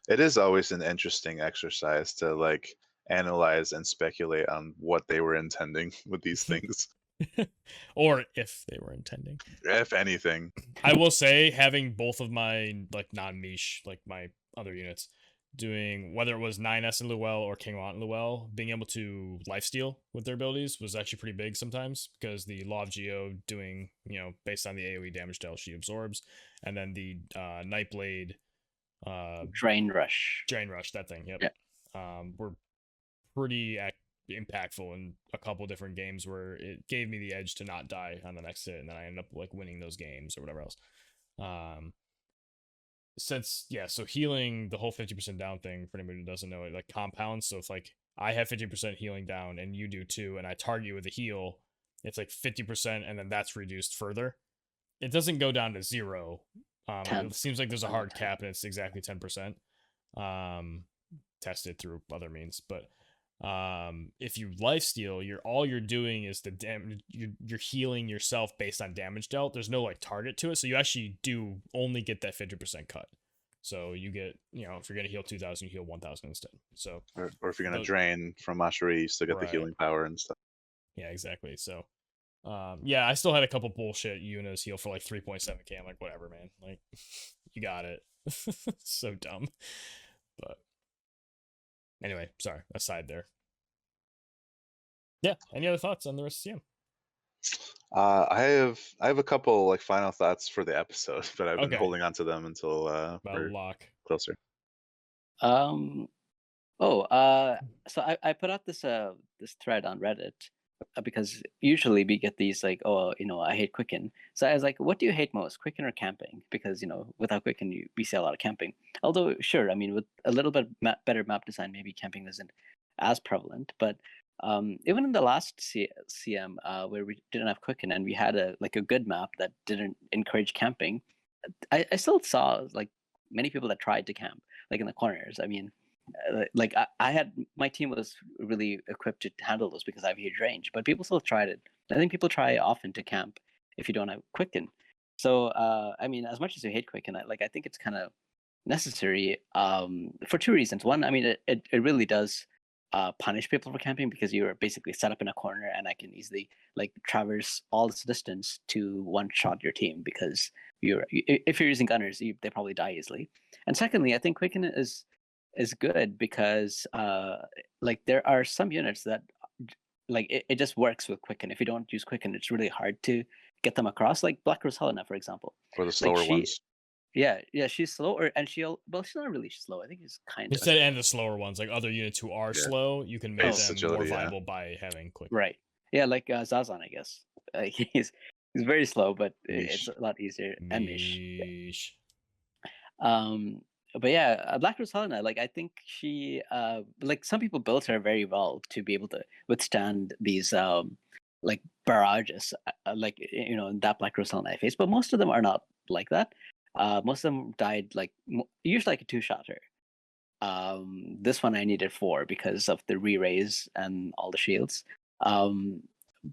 It is always an interesting exercise to like analyze and speculate on what they were intending with these things, Or if they were intending. if anything. I will say having both of my like non-niche, like my other units, doing whether it was 9S and Luel or King Lot and Luel, being able to lifesteal with their abilities was actually pretty big sometimes, because the Law of Geo doing, based on the AoE damage dealt she absorbs, and then the Nightblade Drain Rush. that thing, yep. Yeah. Were pretty impactful in a couple different games where it gave me the edge to not die on the next hit, and then I ended up like winning those games or whatever else. So healing, the whole 50% down thing, for anybody who doesn't know, it like compounds. So if like I have 50% healing down and you do too, and I target you with a heal, it's like 50%, and then that's reduced further. It doesn't go down to 0. It seems like there's a hard cap, and it's exactly 10%. Tested through other means, but if you lifesteal, all you're doing is the damage. You're healing yourself based on damage dealt. There's no like target to it, so you actually do only get that 50% cut. So you get, if you're gonna heal 2,000, you heal 1,000 instead. So or if you're gonna drain from Mashari, you still get the healing power and stuff. Yeah, exactly. So I still had a couple bullshit Yunas heal for like 3.7k. I'm like, whatever, man. Like, you got it. So dumb. But anyway, sorry, aside there. Yeah, any other thoughts on the rest of CM? I have a couple like final thoughts for the episode, but I've been holding on to them until we're closer. So I put out this thread on Reddit because usually we get these like, I hate Quicken. So I was like, what do you hate most, Quicken or camping? Because without Quicken we see a lot of camping. Although sure, I mean, with a little bit better map design, maybe camping isn't as prevalent. But even in the last CM where we didn't have Quicken and we had a good map that didn't encourage camping, I still saw like many people that tried to camp like in the corners. I mean, like I had, my team was really equipped to handle those because I have huge range, but people still tried it. I think people try often to camp if you don't have Quicken. So I mean, as much as you hate Quicken, I think it's kind of necessary for two reasons. One, I mean, it really does punish people for camping because you're basically set up in a corner and I can easily like traverse all this distance to one shot your team, because if you're using gunners, they probably die easily. And secondly, I think Quicken is good because like there are some units that like it just works with Quicken. If you don't use Quicken, it's really hard to get them across, like Black Rose Helena, for example, or the slower ones. Yeah, she's slower, and she's not really slow. I think she's kind of. And the slower ones, like other units who are slow, you can make them agility, more viable by having Quicken. Right. Yeah, like Zazan, I guess. He's very slow, but it's a lot easier. And Mish. But yeah, Black Rose Helena, like I think she like some people built her very well to be able to withstand these like barrages, like in that Black Rose Helena I faced, but most of them are not like that. Most of them died like usually like a 2-shotter. This one I needed 4 because of the re-raise and all the shields.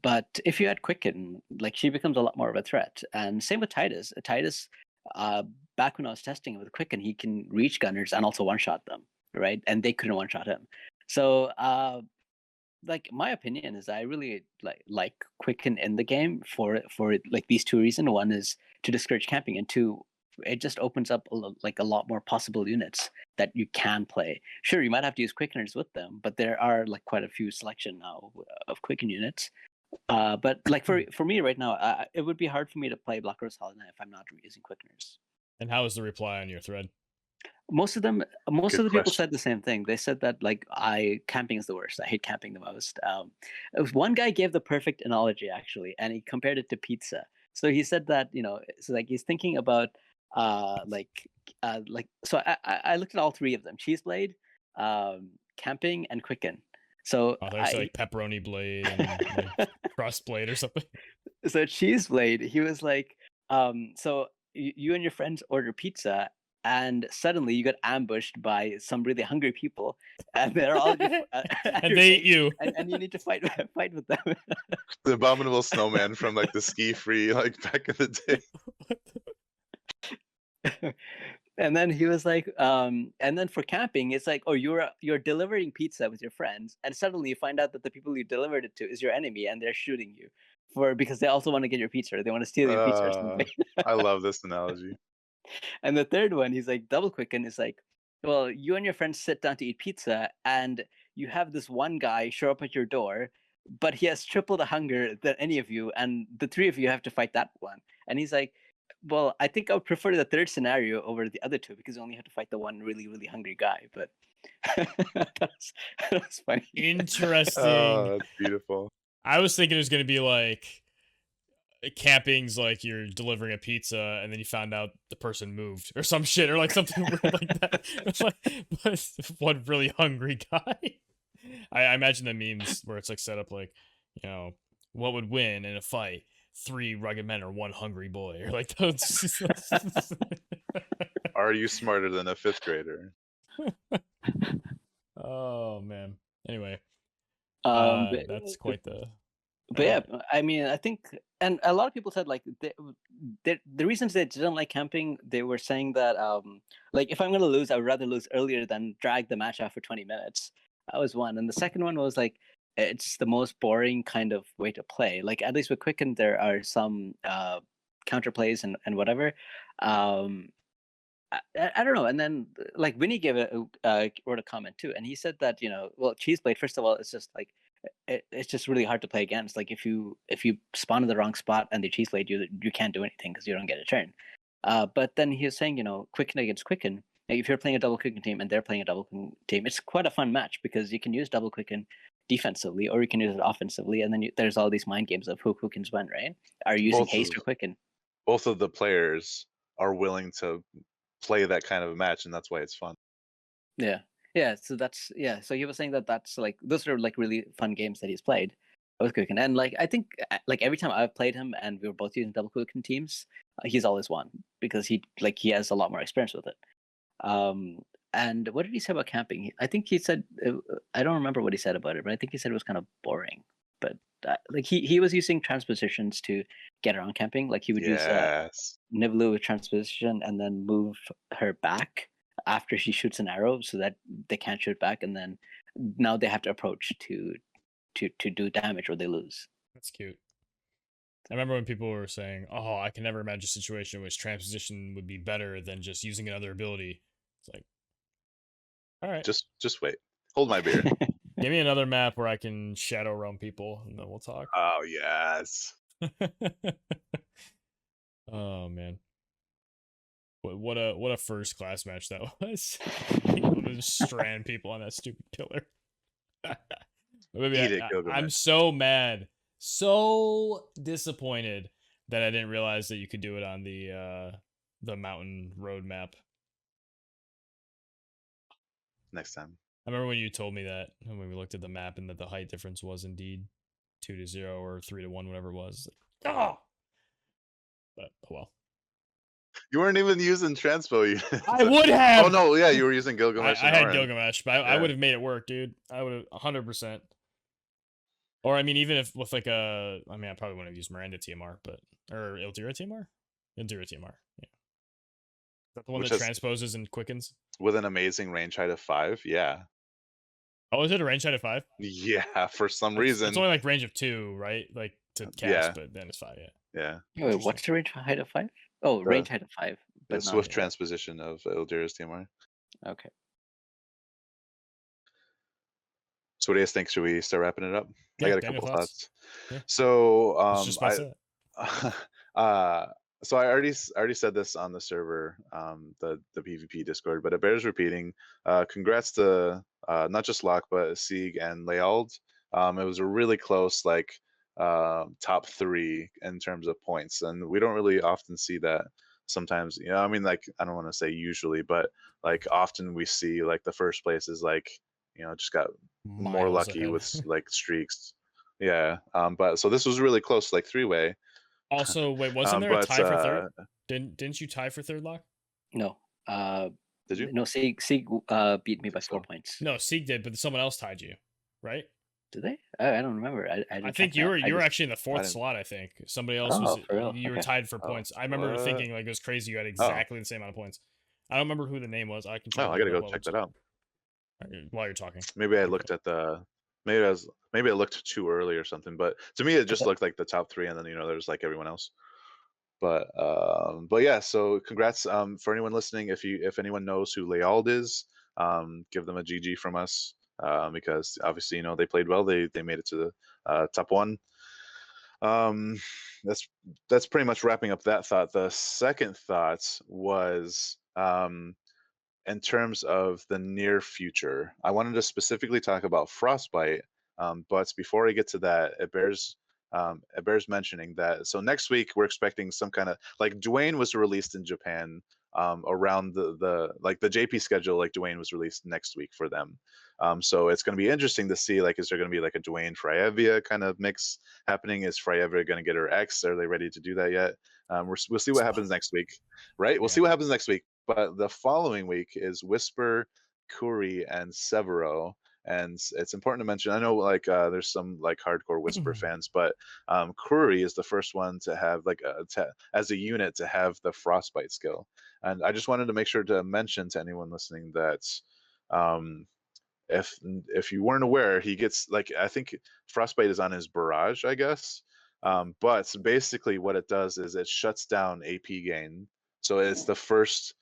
But if you had Quicken, like she becomes a lot more of a threat. And same with Titus. Titus, back when I was testing with Quicken, he can reach gunners and also one-shot them, right? And they couldn't one-shot him. So like my opinion is I really like Quicken in the game for like these two reasons. One is to discourage camping, and 2, it just opens up a lot more possible units that you can play. Sure, you might have to use Quickeners with them, but there are like quite a few selection now of Quicken units. But like for me right now, it would be hard for me to play Black Rose Helena if I'm not using Quickeners. And how was the reply on your thread? Most of the people said the same thing. They said that like camping is the worst. I hate camping the most. One guy gave the perfect analogy actually, and he compared it to pizza. So he said that so like he's thinking about so I looked at all 3 of them: Cheese Blade, camping, and Quicken. So there's like pepperoni blade and like crust blade or something. So Cheese Blade, he was like, so you and your friends order pizza, and suddenly you get ambushed by some really hungry people, and they're all at And your they eat base, you. and you need to fight with them. The abominable snowman from like the ski free like back in the day. And then he was like, and then for camping, it's like, oh, you're delivering pizza with your friends, and suddenly you find out that the people you delivered it to is your enemy, and they're shooting you because they also want to get your pizza, or they want to steal your pizza or something. I love this analogy. And the third one, he's like, double quicken is like, well, you and your friends sit down to eat pizza, and you have this one guy show up at your door, but he has triple the hunger than any of you, and the three of you have to fight that one. And he's like, well, I think I would prefer the third scenario over the other two because you only have to fight the one really, really hungry guy. But that's funny. Interesting. Oh, that's beautiful. I was thinking it was going to be like camping's like you're delivering a pizza and then you found out the person moved or some shit or like something weird like that. It's like, but one really hungry guy. I imagine the memes where it's like set up like, you know, what would win in a fight? 3 rugged men or 1 hungry boy, or like those. Are you smarter than a 5th grader? Oh man. Anyway, But that's quite the. but yeah, I mean, I think, and a lot of people said like the reasons they didn't like camping, they were saying that like if I'm gonna lose, I would rather lose earlier than drag the match out for 20 minutes. That was one, and the second one was like it's the most boring kind of way to play. Like at least with Quicken, there are some counter plays and whatever. I don't know. And then like Winnie gave wrote a comment too, and he said that well, Cheeseblade, first of all, it's just like it's just really hard to play against. Like if you spawn in the wrong spot and they Cheeseblade you can't do anything because you don't get a turn. But then he was saying, Quicken against Quicken. Like if you're playing a double Quicken team and they're playing a double Quicken team, it's quite a fun match because you can use double Quicken defensively or you can use it offensively, and then there's all these mind games of who Quickens when, right? Are you using haste or Quicken? Both of the players are willing to play that kind of a match, and that's why it's fun. Yeah. So he was saying that's like those are like really fun games that he's played with Quicken, and like I think like every time I've played him and we were both using double Quicken teams, he's always won because he has a lot more experience with it. And what did he say about camping? I think he said I don't remember what he said about it, but I think he said it was kind of boring. But like he was using transpositions to get around camping. Like he would use Niv'Lu with transposition and then move her back after she shoots an arrow so that they can't shoot back, and then now they have to approach to do damage or they lose. That's cute. I remember when people were saying, "Oh, I can never imagine a situation in which transposition would be better than just using another ability." It's like, all right, just wait, hold my beer. Give me another map where I can shadow roam people, and then we'll talk. Oh yes. Oh man, what a first class match that was. Just strand people on that stupid killer. Maybe I'm so mad, so disappointed that I didn't realize that you could do it on the mountain road map. Next time. I remember when you told me that when we looked at the map and that the height difference was indeed 2-0 or 3-1, whatever it was. Like, oh! But oh well. You weren't even using transpo. I would have. Oh no, yeah, you were using Gilgamesh. I had Gilgamesh, but I would have made it work, dude. I would have 100%. Or I mean, even if with like I probably wouldn't have used Miranda TMR, but or Ildira TMR, Ildira TMR. Yeah. Is that the one that transposes and quickens with an amazing range height of 5? Yeah. Oh, is it a range height of 5? Yeah, for some reason. It's only like range of 2, right? Like to cast, but then it's 5. Yeah. Yeah. Wait, what's the range height of 5? Oh, range height of 5. But the swift transposition of Ildira's TMR. Okay. So what do you guys think? Should we start wrapping it up? Yeah, I got a couple thoughts. Yeah. So so I already said this on the server, the PvP Discord, but it bears repeating. Congrats to not just Locke but Sieg and Leald. It was a really close top 3 in terms of points, and we don't really often see that. Sometimes, I mean, like, I don't want to say usually, but like often we see like the first place is like, just got more lucky ahead with like streaks. Yeah. But so this was really close, like 3-way. Also, wait, wasn't there a tie for third? Didn't you tie for third, Locke? No. Did you? No, Sieg beat me by 4 points. No, Sieg did, but someone else tied you, right? Did they? I don't remember. I I didn't think check you that. were I just... actually in the fourth didn't. slot. I think somebody else was. Oh, for real? You were Okay. tied for Oh, points. I remember what? thinking like it was crazy. You had Oh. exactly the same amount of points. I don't remember who the name was. I can try Oh, to I look gotta it go up check that out. while you're talking. Maybe I Okay. looked at the. Maybe I looked too early or something. But to me, it just looked like the top 3, and then there's like everyone else. But yeah. So congrats for anyone listening. If anyone knows who Leald is, give them a GG from us. Because obviously they played well. They made it to the top 1. That's pretty much wrapping up that thought. The second thought was in terms of the near future. I wanted to specifically talk about Frostbite, but before I get to that, it bears mentioning that. So next week we're expecting some kind of like Dwayne was released in Japan around the JP schedule. Like Dwayne was released next week for them. So it's going to be interesting to see like is there going to be like a Dwayne Freyevia kind of mix happening? Is Freyevia going to get her X? Are they ready to do that yet? We'll see what happens next week, right? We'll see what happens next week. But the following week is Whisper, Kuri, and Severo. And it's important to mention, I know like there's some like hardcore Whisper fans, but Kuri is the first one to have like as a unit to have the Frostbite skill. And I just wanted to make sure to mention to anyone listening that um, if you weren't aware, he gets like I think Frostbite is on his barrage, I guess. But basically what it does is it shuts down AP gain. So it's the first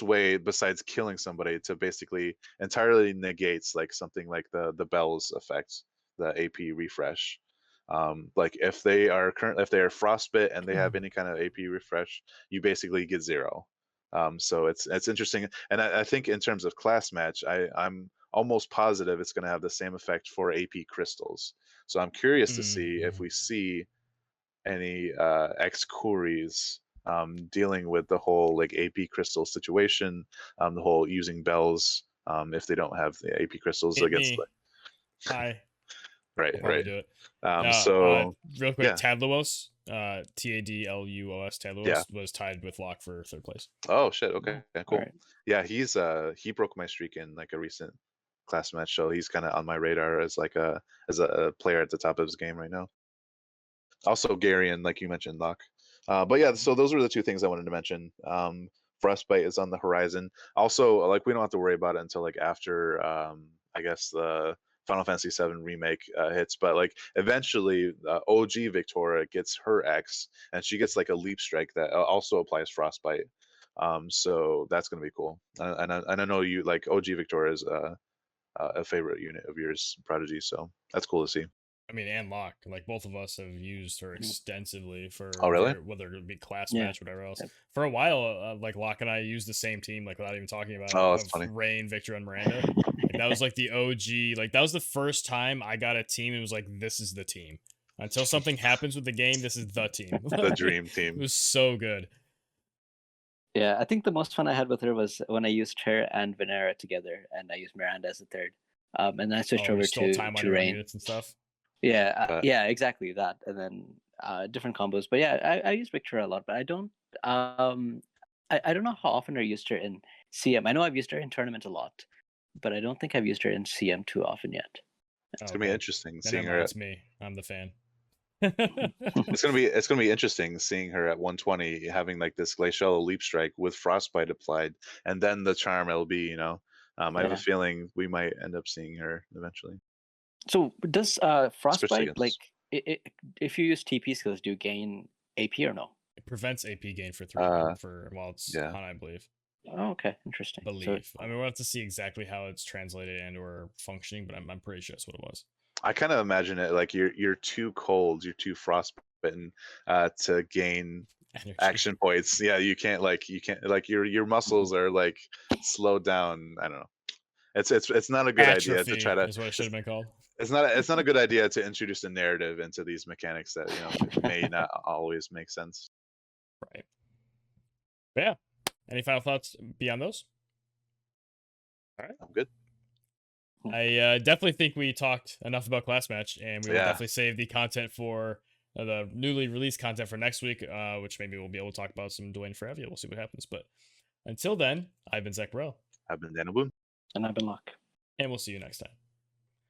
way besides killing somebody to basically entirely negates like something like the bells effect, the AP refresh. Like if they are frostbit and they have any kind of AP refresh, you basically get 0. So it's interesting, and I think in terms of class match, I'm almost positive it's going to have the same effect for AP crystals. So I'm curious to see if we see any ex Kuris dealing with the whole like AP crystal situation, the whole using bells if they don't have the AP crystals Hit against. me. Hi. Right, I'll probably right. do it. So real quick, yeah. Tadluos, Tadluos, Tadluos was tied with Locke for 3rd place. Oh shit. Okay, cool. Alright. Yeah, he broke my streak in like a recent class match, so he's kind of on my radar as like a player at the top of his game right now. Also Garion, like you mentioned, Locke. But yeah, so those were the 2 things I wanted to mention. Frostbite is on the horizon. Also, like we don't have to worry about it until like after I guess the Final Fantasy VII remake hits, but like eventually OG Victoria gets her X, and she gets like a leap strike that also applies Frostbite. So that's gonna be cool. And I know you like OG Victoria is a favorite unit of yours, Prodigy. So that's cool to see. I mean, and Locke, like both of us have used her extensively for Oh, really? whether it be class Yeah. match, whatever else. Yep. For a while, like Locke and I used the same team, like without even talking about Oh, it, that's of funny. Rain, Victor, and Miranda. Like that was like the OG. Like that was the first time I got a team. It was like this is the team. Until something happens with the game, this is the team. The dream It team. was so good. Yeah, I think the most fun I had with her was when I used her and Venera together, and I used Miranda as a 3rd. And then I switched You over stole time on to your own Rain. units and stuff. Yeah, yeah, exactly that, and then different combos. But yeah, I use Victoria a lot, but I don't. I don't know how often I used her in CM. I know I've used her in tournament a lot, but I don't think I've used her in CM too often yet. It's gonna be interesting Then seeing her. It's me. I'm the fan. It's gonna be interesting seeing her at 120 having like this glacial leap strike with frostbite applied, and then the charm LB. I have a feeling we might end up seeing her eventually. So does frostbite against- like if you use TP skills, do you gain AP or no? It prevents AP gain for 3 for while it's on, I believe. Oh, okay, interesting. I mean, we'll have to see exactly how it's translated and or functioning, but I'm pretty sure that's what it was. I kind of imagine it like you're too cold, you're too frostbitten to gain Energy. action points. Yeah, you can't like your muscles are like slowed down. I don't know. It's not a good idea to try to. Is what it should have been called. It's not a good idea to introduce a narrative into these mechanics that may not always make sense. Right. But yeah. Any final thoughts beyond those? All right. I'm good. I definitely think we talked enough about class match, and we will definitely save the content for the newly released content for next week, which maybe we'll be able to talk about some Dwayne Freyevia. We'll see what happens. But Until then, I've been Zach Burrell. I've been Daniel Boone. And I've been Locke. And we'll see you next time.